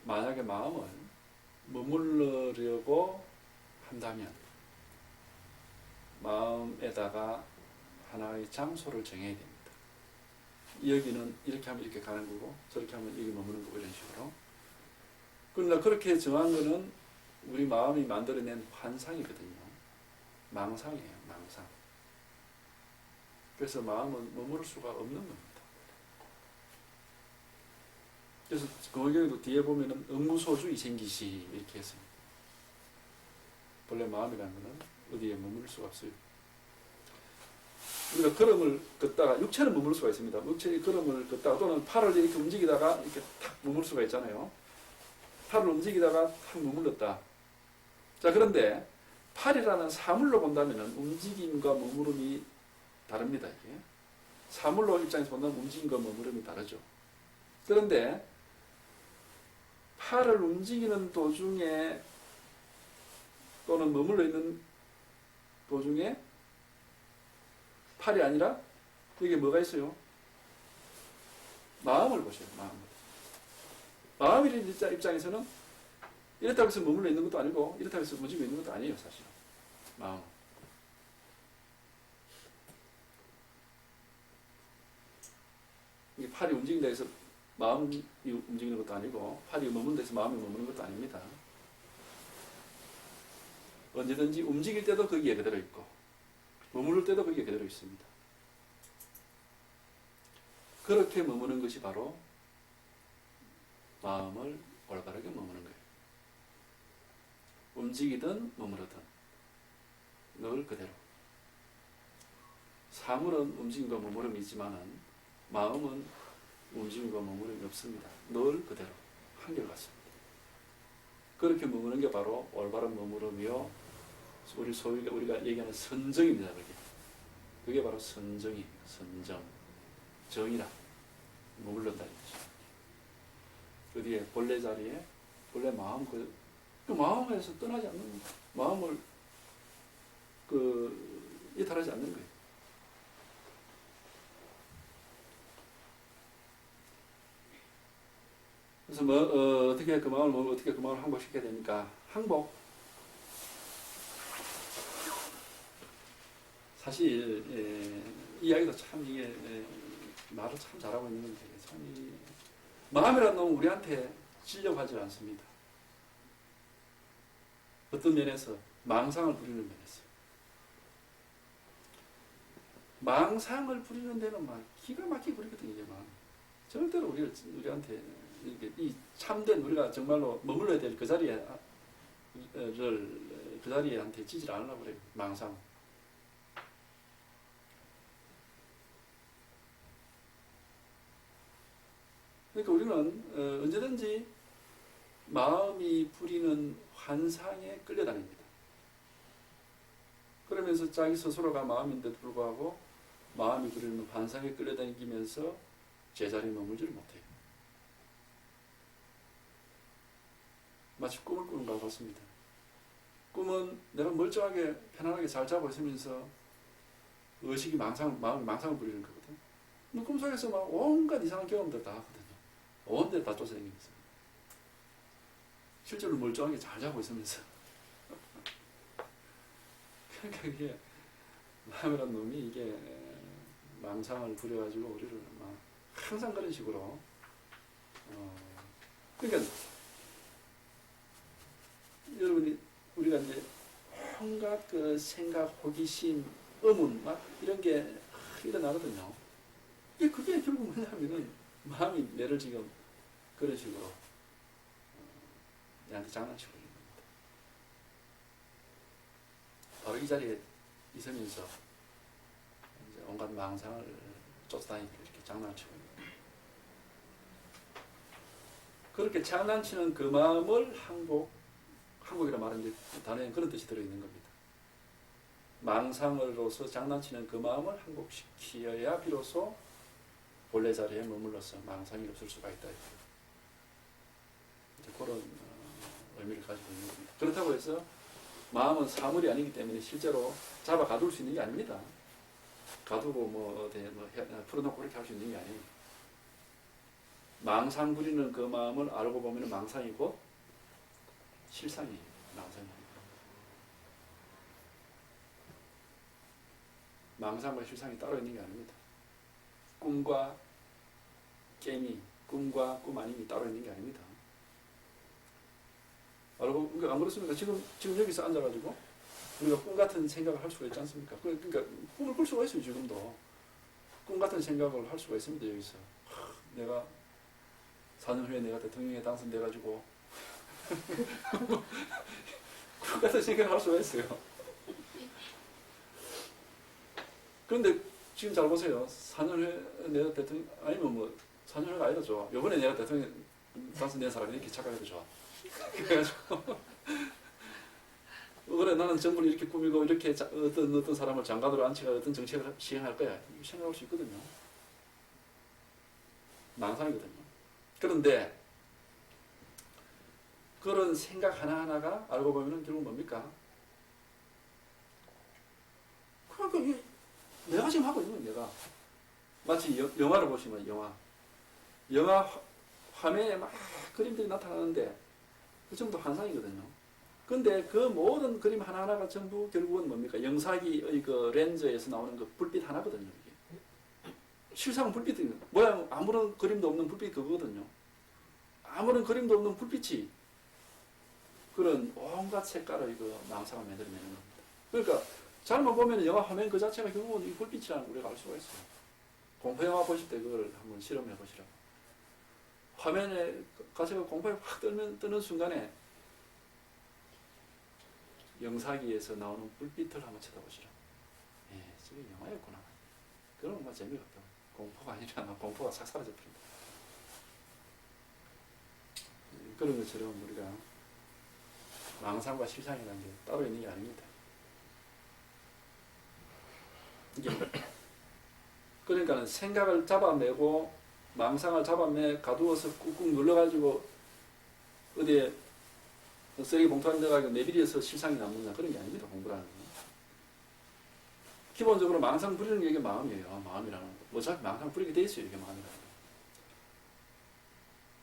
만약에 마음을 머무르려고 한다면 마음에다가 하나의 장소를 정해야 됩니다. 여기는 이렇게 하면 이렇게 가는 거고 저렇게 하면 여기 머무는 거고 이런 식으로. 그러나 그렇게 정한 거는 우리 마음이 만들어낸 환상이거든요. 망상이에요. 망상. 그래서 마음은 머무를 수가 없는 겁니다. 그래서 거기에도 뒤에 보면은 응무소주의 생기시 이렇게 했습니다. 본래 마음이라는 것은 어디에 머무를 수가 없어요. 우리가 걸음을 걷다가 육체는 머무를 수가 있습니다. 육체의 걸음을 걷다가 또는 팔을 이렇게 움직이다가 이렇게 탁 머무를 수가 있잖아요. 팔을 움직이다가 탁 머물렀다. 자, 그런데 팔이라는 사물로 본다면 움직임과 머무름이 다릅니다. 이게. 사물로 입장에서 본다면 움직임과 머무름이 다르죠. 그런데 팔을 움직이는 도중에 또는 머물러 있는 도중에 팔이 아니라 여기에 뭐가 있어요? 마음을 보세요. 마음의 입장에서는 이렇다고 해서 머물러 있는 것도 아니고 이렇다고 해서 움직이고 있는 것도 아니에요. 사실 마음. 팔이 움직인다 해서 마음이 움직이는 것도 아니고 팔이 머문다 해서 마음이 머무는 것도 아닙니다. 언제든지 움직일 때도 거기에 그대로 있고 머무를 때도 거기에 그대로 있습니다. 그렇게 머무는 것이 바로 마음을 올바르게 머무는 거예요. 움직이든 머무르든 늘 그대로. 사물은 움직임과 머무름이 있지만 마음은 움직임과 머무름이 없습니다. 늘 그대로 한결같습니다. 그렇게 머무는 게 바로 올바른 머무름이요 우리가 얘기하는 선정입니다. 그게 바로 선정이에요. 선정. 정이라 머물른다 이거죠. 어디에 본래 자리에 본래 마음 그 마음에서 떠나지 않는 거예요. 마음을 이탈하지 않는 거예요. 그래서 어떻게 그 마음을 항복시켜야 되니까 항복. 사실 이야기도 참 이게 말을 참 잘하고 있는 건데 참 마음이라는 놈은 우리한테 찔려고 하지 않습니다. 어떤 면에서 망상을 부리는 면에서 망상을 부리는 데는 막 기가 막히게 부리거든요. 이게 막 절대로 우리한테 이 참된 우리가 정말로 머물러야 될 그 자리에한테 찌질 않으려고 그래요. 망상. 그러니까 우리는 언제든지 마음이 부리는 환상에 끌려다닙니다. 그러면서 자기 스스로가 마음인데도 불구하고 마음이 부리는 환상에 끌려다니면서 제자리에 머물지를 못해요. 마치 꿈을 꾸는 것과 같습니다. 꿈은 내가 멀쩡하게 편안하게 잘 자고 있으면서 의식이 마음이 망상을 부리는 거거든. 근데 꿈속에서 막 온갖 이상한 경험들 다 하거든요. 온 데 다 쫓아다니면서. 실제로 멀쩡하게 잘 자고 있으면서. 그러니까 이게 마음이라는 놈이 이게 망상을 부려가지고 우리를 막 항상 그런 식으로 그러니까 여러분이 우리가 이제 온갖 그 생각, 호기심, 의문 막 이런 게 일어나거든요. 그게 결국 뭐냐면은 마음이 내를 지금 그런 식으로 얘한테 장난치고 있는 겁니다. 바로 이 자리에 있으면서 이제 온갖 망상을 쫓아다니고 이렇게 장난치고 있는 겁니다. 그렇게 장난치는 그 마음을 한국이라 말하는 단어에 그런 뜻이 들어있는 겁니다. 망상으로서 장난치는 그 마음을 한국시키어야 비로소 본래 자리에 머물러서 망상이 없을 수가 있다. 이제 그런 의미를 가지고 있는 겁니다. 그렇다고 해서 마음은 사물이 아니기 때문에 실제로 잡아 가둘 수 있는 게 아닙니다. 가두고 풀어놓고 이렇게 할 수 있는 게 아니에요. 망상 부리는 그 마음을 알고 보면 망상이고 실상이에요. 망상이에요. 망상과 실상이 따로 있는 게 아닙니다. 꿈과 깨미, 꿈과 꿈 아님이 따로 있는 게 아닙니다. 안 그렇습니까? 지금 여기서 앉아가지고 우리가 꿈 같은 생각을 할 수가 있지 않습니까? 그러니까 꿈을 꿀 수가 있어요. 지금도 꿈 같은 생각을 할 수가 있습니다. 여기서 내가 4년 후에 내가 대통령에 당선돼가지고 꿈 같은 생각을 할 수가 있어요. 그런데 지금 잘 보세요. 4년 후에 내가 대통령, 아니면 뭐 4년 후가 아니다 좋아. 요번에 내가 대통령 당선된 사람이 이렇게 착각해도 좋아. 그래가지고 그래 나는 정부를 이렇게 꾸미고 이렇게 어떤 사람을 장관으로 앉혀가 어떤 정책을 시행할 거야. 이거 생각할 수 있거든요. 망상이거든요. 그런데 그런 생각 하나하나가 알고 보면 결국 뭡니까? 그러니까 내가 지금 하고 있는 건 내가 마치 영화를 보시면 영화 화면에 막 그림들이 나타나는데 그 전부 환상이거든요. 근데 그 모든 그림 하나하나가 전부 결국은 뭡니까? 영사기의 그 렌즈에서 나오는 그 불빛 하나거든요. 이게. 실상은 불빛이 모양 아무런 그림도 없는 불빛이 그거거든요. 아무런 그림도 없는 불빛이 그런 온갖 색깔의 그 망상을 만들어내는 겁니다. 그러니까 잘못 보면 영화 화면 그 자체가 결국은 이 불빛이라는 걸 우리가 알 수가 있어요. 공포영화 보실 때 그걸 한번 실험해 보시라고. 화면에 가서 공포에 확 뜨는 순간에 영사기에서 나오는 불빛을 한번 쳐다보시라고. 예, 저게 영화였구나. 그러면 뭐 재미가 없다고. 공포가 아니라 공포가 싹 사라져 버립니다. 그런 것처럼 우리가 망상과 실상이라는 게 따로 있는 게 아닙니다. 그러니까 생각을 잡아내고 망상을 잡아내 가두어서 꾹꾹 눌러가지고 어디에 쓰레기 봉투 안에 넣어가지고 내비려서 실상이 남는다 그런 게 아닙니다. 공부라는 건. 기본적으로 망상 부리는 게 이게 마음이에요. 마음이라는 거. 어차피 망상 부리게 돼 있어요. 이게 마음이라는 거.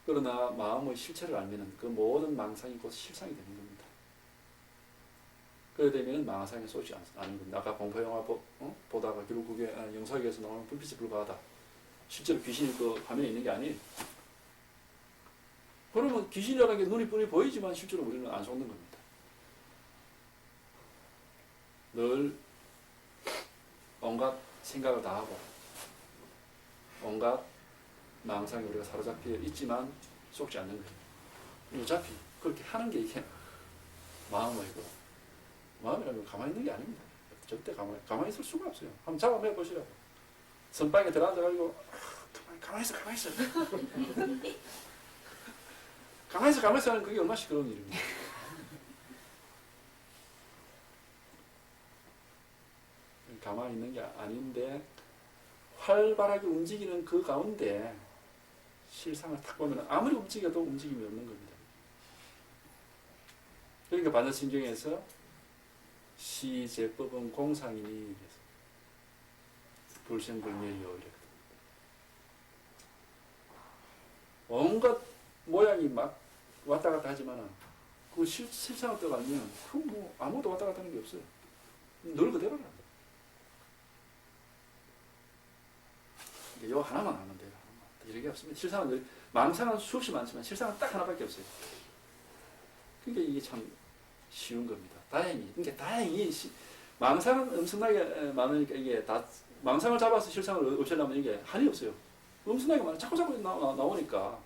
그러나 마음의 실체를 알면 그 모든 망상이 곧 실상이 되는 겁니다. 그래 되면 망상에 쏟지 않는 겁니다. 아까 공포영화 보다가 결국 그게 영사기에서 나오는 불빛에 불과하다. 실제로 귀신이 그 화면에 있는 게 아니에요. 그러면 귀신이라는 게 눈이 뻔히 보이지만 실제로 우리는 안 속는 겁니다. 늘 온갖 생각을 다 하고 온갖 망상에 우리가 사로잡혀 있지만 속지 않는 거예요. 어차피 그렇게 하는 게 이게 마음이고 마음이라는 건 가만히 있는 게 아닙니다. 절대 가만히 있을 수가 없어요. 한번 잡아내 보시라고. 선방에 들어앉아가지고 가만히 있어 가만히 있어 가만히 있어 하는 그게 얼마나 시끄러운 일입니까? 가만히 있는 게 아닌데 활발하게 움직이는 그 가운데 실상을 탁 보면 아무리 움직여도 움직임이 없는 겁니다. 그러니까 반야심경에서 시제법은 공상이니 불생불멸이요 이랬거든. 온갖 모양이 막 왔다 갔다 하지만 그 실상을 떠가면 그 뭐 아무도 왔다 갔다 하는 게 없어요. 늘 그대로라. 요 하나만 하면 돼요. 이렇게 없습니다. 실상은 망상은 수없이 많지만 실상은 딱 하나밖에 없어요. 그러니까 이게 참 쉬운 겁니다. 다행히. 그러니까 다행히 망상은 엄청나게 많으니까 이게 다 망상을 잡아서 실상을 없애려면 이게 한이 없어요. 엄청나게 많아. 자꾸 나오니까.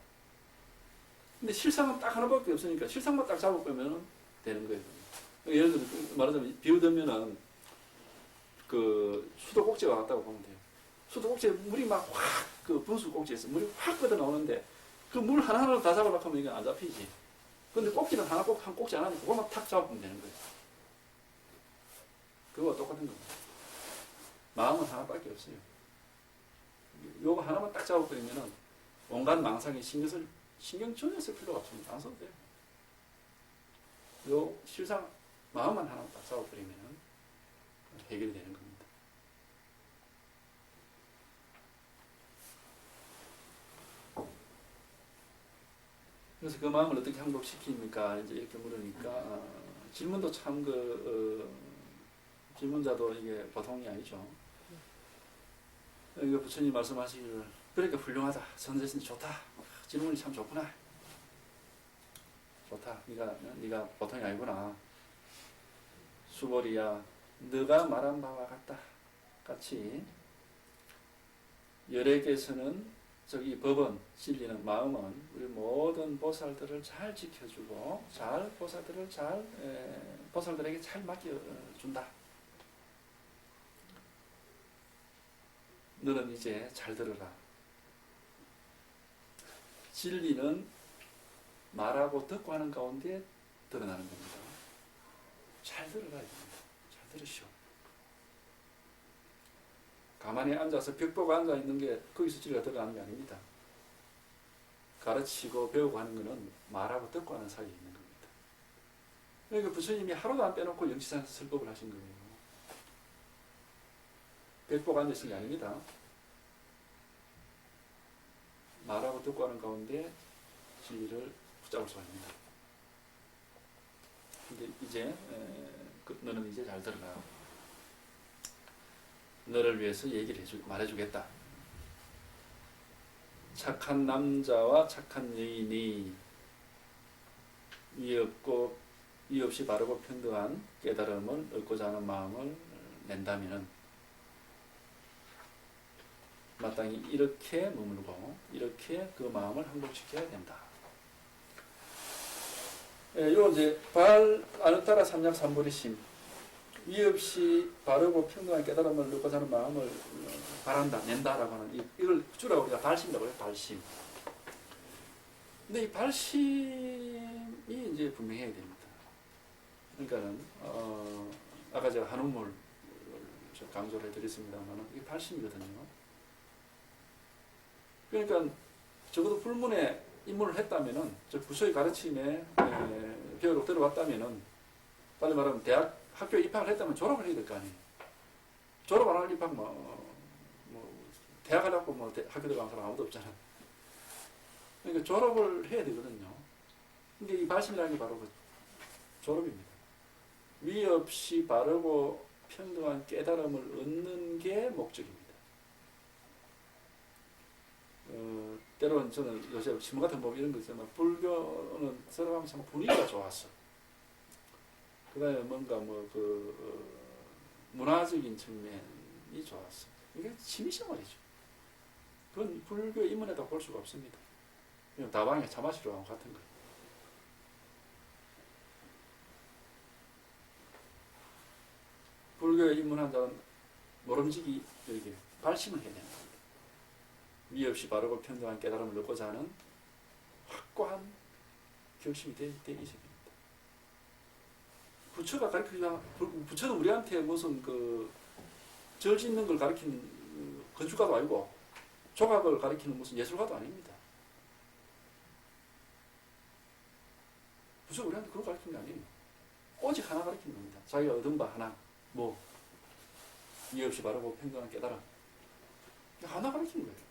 근데 실상은 딱 하나밖에 없으니까 실상만 딱 잡아보면 되는 거예요. 예를 들어 말하자면 비오더면은 그 수도 꼭지가 같다고 보면 돼요. 수도 꼭지에 물이 막 확 그 분수 꼭지에서 물이 확 뻗어 나오는데 그 물 하나하나를 다 잡으려고 하면 이게 안 잡히지. 근데 꼭지는 한 꼭지 하나 그것만 탁 잡으면 되는 거예요. 그거와 똑같은 겁니다. 마음은 하나밖에 없어요. 요거 하나만 딱 잡아버리면은 온갖 망상에 신경 전혀 쓸 필요가 없습니다. 안 써도 돼요. 요 실상 마음만 하나 딱 잡아버리면은 해결이 되는 겁니다. 그래서 그 마음을 어떻게 항복시킵니까? 이제 이렇게 물으니까 질문도 참 질문자도 이게 보통이 아니죠. 이거 부처님 말씀하시기를 그러니까 훌륭하다. 선생님 좋다. 질문이 참 좋구나. 좋다. 네가 보통이 아니구나. 수보리야, 네가 말한 바와 같다. 같이 열애께서는 저기 법은 진리는 마음은 우리 모든 보살들을 잘 지켜주고 보살들에게 잘 맡겨준다. 너는 이제 잘 들어라. 진리는 말하고 듣고 하는 가운데 드러나는 겁니다. 잘 들어라. 잘 들으시오. 가만히 앉아서 벽 보고 앉아 있는 게 거기서 진리가 들어가는 게 아닙니다. 가르치고 배우고 하는 것은 말하고 듣고 하는 사이에 있는 겁니다. 그러니까 부처님이 하루도 안 빼놓고 영치산에서 설법을 하신 거예요. 벽 보고 앉아 있는 게 아닙니다. 말하고 듣고 하는 가운데 진리를 붙잡을 수가 있습니다. 근데 이제 너는 이제 잘 들어라. 너를 위해서 얘기를 말해주겠다. 착한 남자와 착한 여인이 이 없이 바르고 평등한 깨달음을 얻고자 하는 마음을 낸다면 마땅히 이렇게 머물고 이렇게 그 마음을 항복시켜야 된다. 요 이제 아누타라 삼약 삼보리심 이 없이 바르고 평등한 깨달음을 얻고자 하는 마음을 바란다, 낸다라고 하는 이걸 줄여 우리가 발심이라고 해요. 발심. 근데 이 발심이 이제 분명해야 됩니다. 그러니까는 아까 제가 한우물 강조를 해드렸습니다만 이게 발심이거든요. 그러니까 적어도 불문에 입문을 했다면은 저 부처의 가르침에 배우러 들어왔다면은 빨리 말하면 학교에 입학을 했다면 졸업을 해야 될 거 아니에요. 졸업 안 할 입학 대학 가려고 학교 들어간 사람 아무도 없잖아. 그러니까 졸업을 해야 되거든요. 근데 이 발심이라는 게 바로 그 졸업입니다. 위 없이 바르고 평등한 깨달음을 얻는 게 목적입니다. 때로는 저는 요새 신문 같은 거 보면 이런 거 있잖아요. 불교는 들어가면서 분위기가 좋았어. 그 다음에 뭔가 문화적인 측면이 좋았어. 이게 취미생 활이죠. 그건 불교 입문에다 볼 수가 없습니다. 그냥 다방에 차 마시러 가고 같은 거예요. 불교에 입문한 자는 모름지기 이렇게 발심을 해야 되는 겁니다. 위 없이 바르고 평등한 깨달음을 얻고자 하는 확고한 결심이 되기 시작합니다. 부처가 부처는 우리한테 무슨 절 짓는 걸 가르치는 건축가도 아니고 조각을 가르치는 무슨 예술가도 아닙니다. 부처가 우리한테 그걸 가르치는 게 아니에요. 오직 하나 가르치는 겁니다. 자기가 얻은 바 하나, 이 없이 바르고 평등한 깨달음. 하나 가르치는 거예요.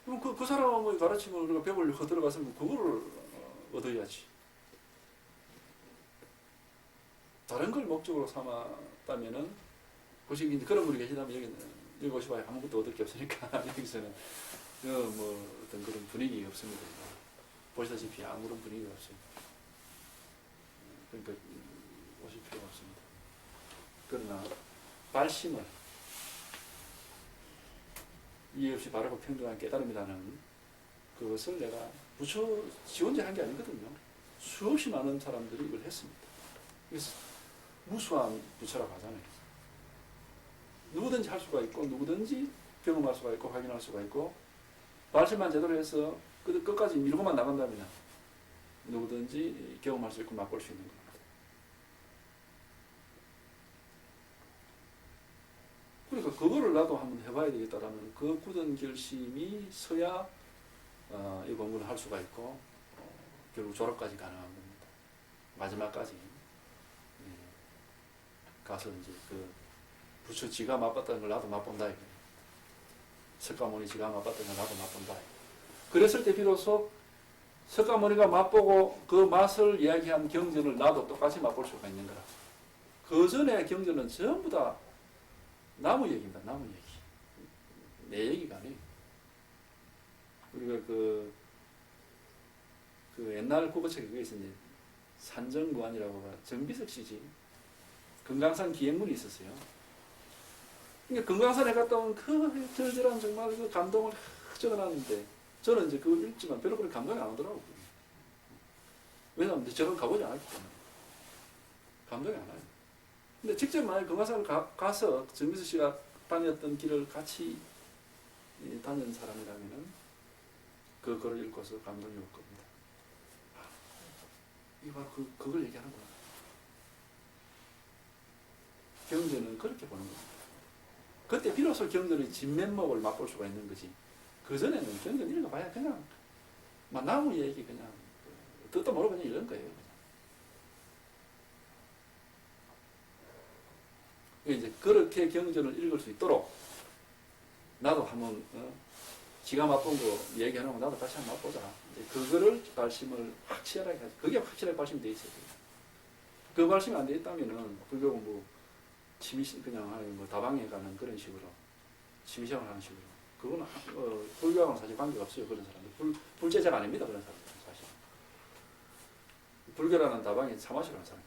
그럼 그 사람의 가르침을 우리가 배우려고 들어갔으면 그거를 얻어야지. 다른 걸 목적으로 삼았다면은, 혹시 그런 분이 계시다면 여기 오시봐야 아무것도 얻을 게 없으니까, 여기서는, 어떤 그런 분위기가 없습니다. 보시다시피 아무런 분위기가 없어요. 그러니까, 오실 필요가 없습니다. 그러나, 발심을, 이해 없이 바르고 평등한 깨달음이라는 그것을 내가 부처 지 혼자 한 게 아니거든요. 수없이 많은 사람들이 이걸 했습니다. 그래서 무수한 부처라고 하잖아요. 누구든지 할 수가 있고 누구든지 경험할 수가 있고 확인할 수가 있고 발심만 제대로 해서 끝까지 밀고만 나간다면 누구든지 경험할 수 있고 맛볼 수 있는 겁니다. 그러니까 그거를 나도 한번 해봐야 되겠다라는 그 굳은 결심이 서야 이 공부를 할 수가 있고 결국 졸업까지 가능한 겁니다. 마지막까지 가서 이제 그 부처 지가 맛봤다는 걸 나도 맛본다 이거예요. 석가모니 지가 맛봤다는 걸 나도 맛본다. 그랬을 때 비로소 석가모니가 맛보고 그 맛을 이야기한 경전을 나도 똑같이 맛볼 수가 있는 거라. 그 전에 경전은 전부 다 나무 얘기입니다. 나무 얘기. 내 얘기가 아니에요. 우리가 그 옛날 국어책에 그게 있었는데 산정무안이라고 정비석 씨지. 금강산 기행문이 있었어요. 그러니까 금강산에 갔다 온 그 절절한 정말 그 감동을 적어놨는데 저는 이제 그걸 읽지만 별로 그렇게 감동이 안 오더라고요. 왜냐하면 저는 가보지 않았기 때문에 감동이 안 와요. 근데 직접 만약에 금강산을 가서 정비석 씨가 다녔던 길을 같이 다니는 사람이라면은 그 글을 읽고서 감동이 올 겁니다. 이게 바로 그걸 얘기하는 거예요. 경전은 그렇게 보는 겁니다. 그때 비로소 경전의 진면목을 맛볼 수가 있는 거지. 그전에는 경전 읽어봐야 그냥 나무 얘기 그냥 뜻도 모르고 그냥 읽은 거예요. 이제 그렇게 경전을 읽을 수 있도록 나도 한번 지가 맛본 거 얘기하는 거 나도 다시 한번 맛보자. 이제 그거를 발심을 확실하게 하지. 그게 확실하게 발심이 돼 있어요. 그 발심이 안 돼 있다면은 불교 공부 그냥 하는 뭐 다방에 가는 그런 식으로 취미생활 하는 식으로 그거는 불교하고는 사실 관계가 없어요. 그런 사람들 불제자가 아닙니다. 그런 사람들 사실 불교라는 다방에 차 마시러 가는 사람.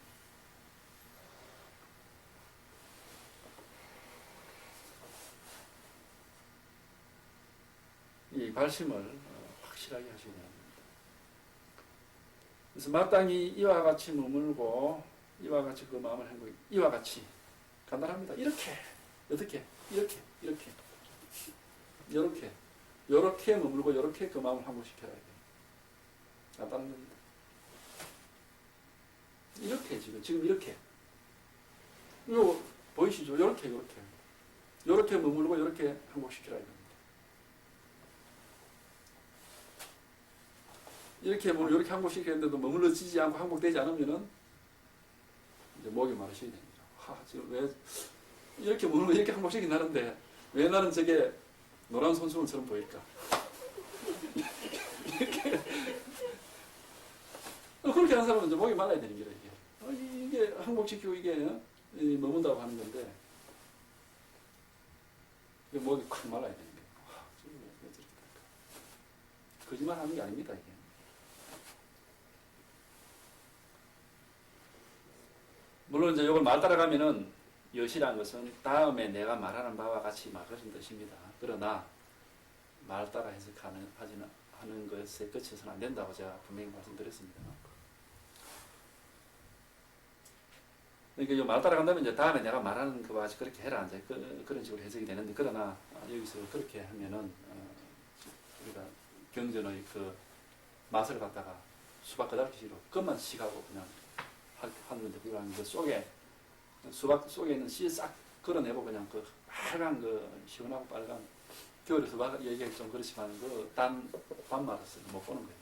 이 발심을 확실하게 하셔야 됩니다. 그래서 마땅히 이와 같이 머물고 이와 같이 그 마음을 행고 이와 같이 간단합니다. 이렇게 어떻게 이렇게 요렇게 머물고 요렇게 그 마음을 항복시켜야 돼요. 간단한 겁니다. 이렇게 지금 이렇게 이거 보이시죠? 요렇게 머물고 요렇게 항복시켜야 됩니다. 이렇게 항복시켰는데도 머물러지지 않고 항복되지 않으면은 이제 목이 마르셔야 됩니다. 지금 왜 이렇게 머물고 이렇게 항복시킨다는데 왜 나는 저게 노란 손수건처럼 보일까? 그렇게 하는 사람은 이제 목이 말라야 되는 거예요. 이게 항복시키고 이게 머문다고 하는 건데 목이 콱 말라야 되는 거예요. 거짓말 하는 게 아닙니다. 이게. 물론 이제 이걸 말 따라가면은 여시라는 것은 다음에 내가 말하는 바와 같이 막 그런 뜻입니다. 그러나 말 따라 해석하는 하는 것에 그쳐서는 안 된다고 제가 분명히 말씀드렸습니다. 그러니까 말 따라간다면 이제 다음에 내가 말하는 것과 같이 그렇게 해라 이제 그런 식으로 해석이 되는데 그러나 여기서 그렇게 하면은 우리가 경전의 그 맛을 갖다가 수박 그다지로 그것만 시가고 그냥 하는데 불과한 그 속에 수박 속에 있는 씨 싹 걸어내고 그냥 그 빨간 그 시원하고 빨간 겨울에 수박 얘기하기 좀 그렇지만 그 단맛을 못 보는 거예요.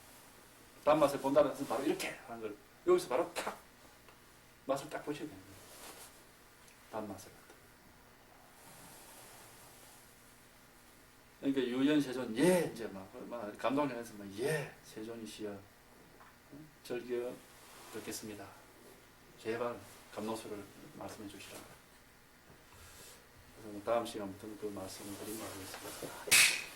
단맛을 본다는 것은 바로 이렇게 하는 걸 여기서 바로 탁 맛을 딱 보셔야 되는 거예요. 단맛을 갖다. 그러니까 유연세존 이제 막 감동해서 세존이시여 절겨 듣겠습니다. 제발 감노수를 말씀해 주시라. 그래서 다음 시간부터는 그 말씀을 드리도록 하겠습니다.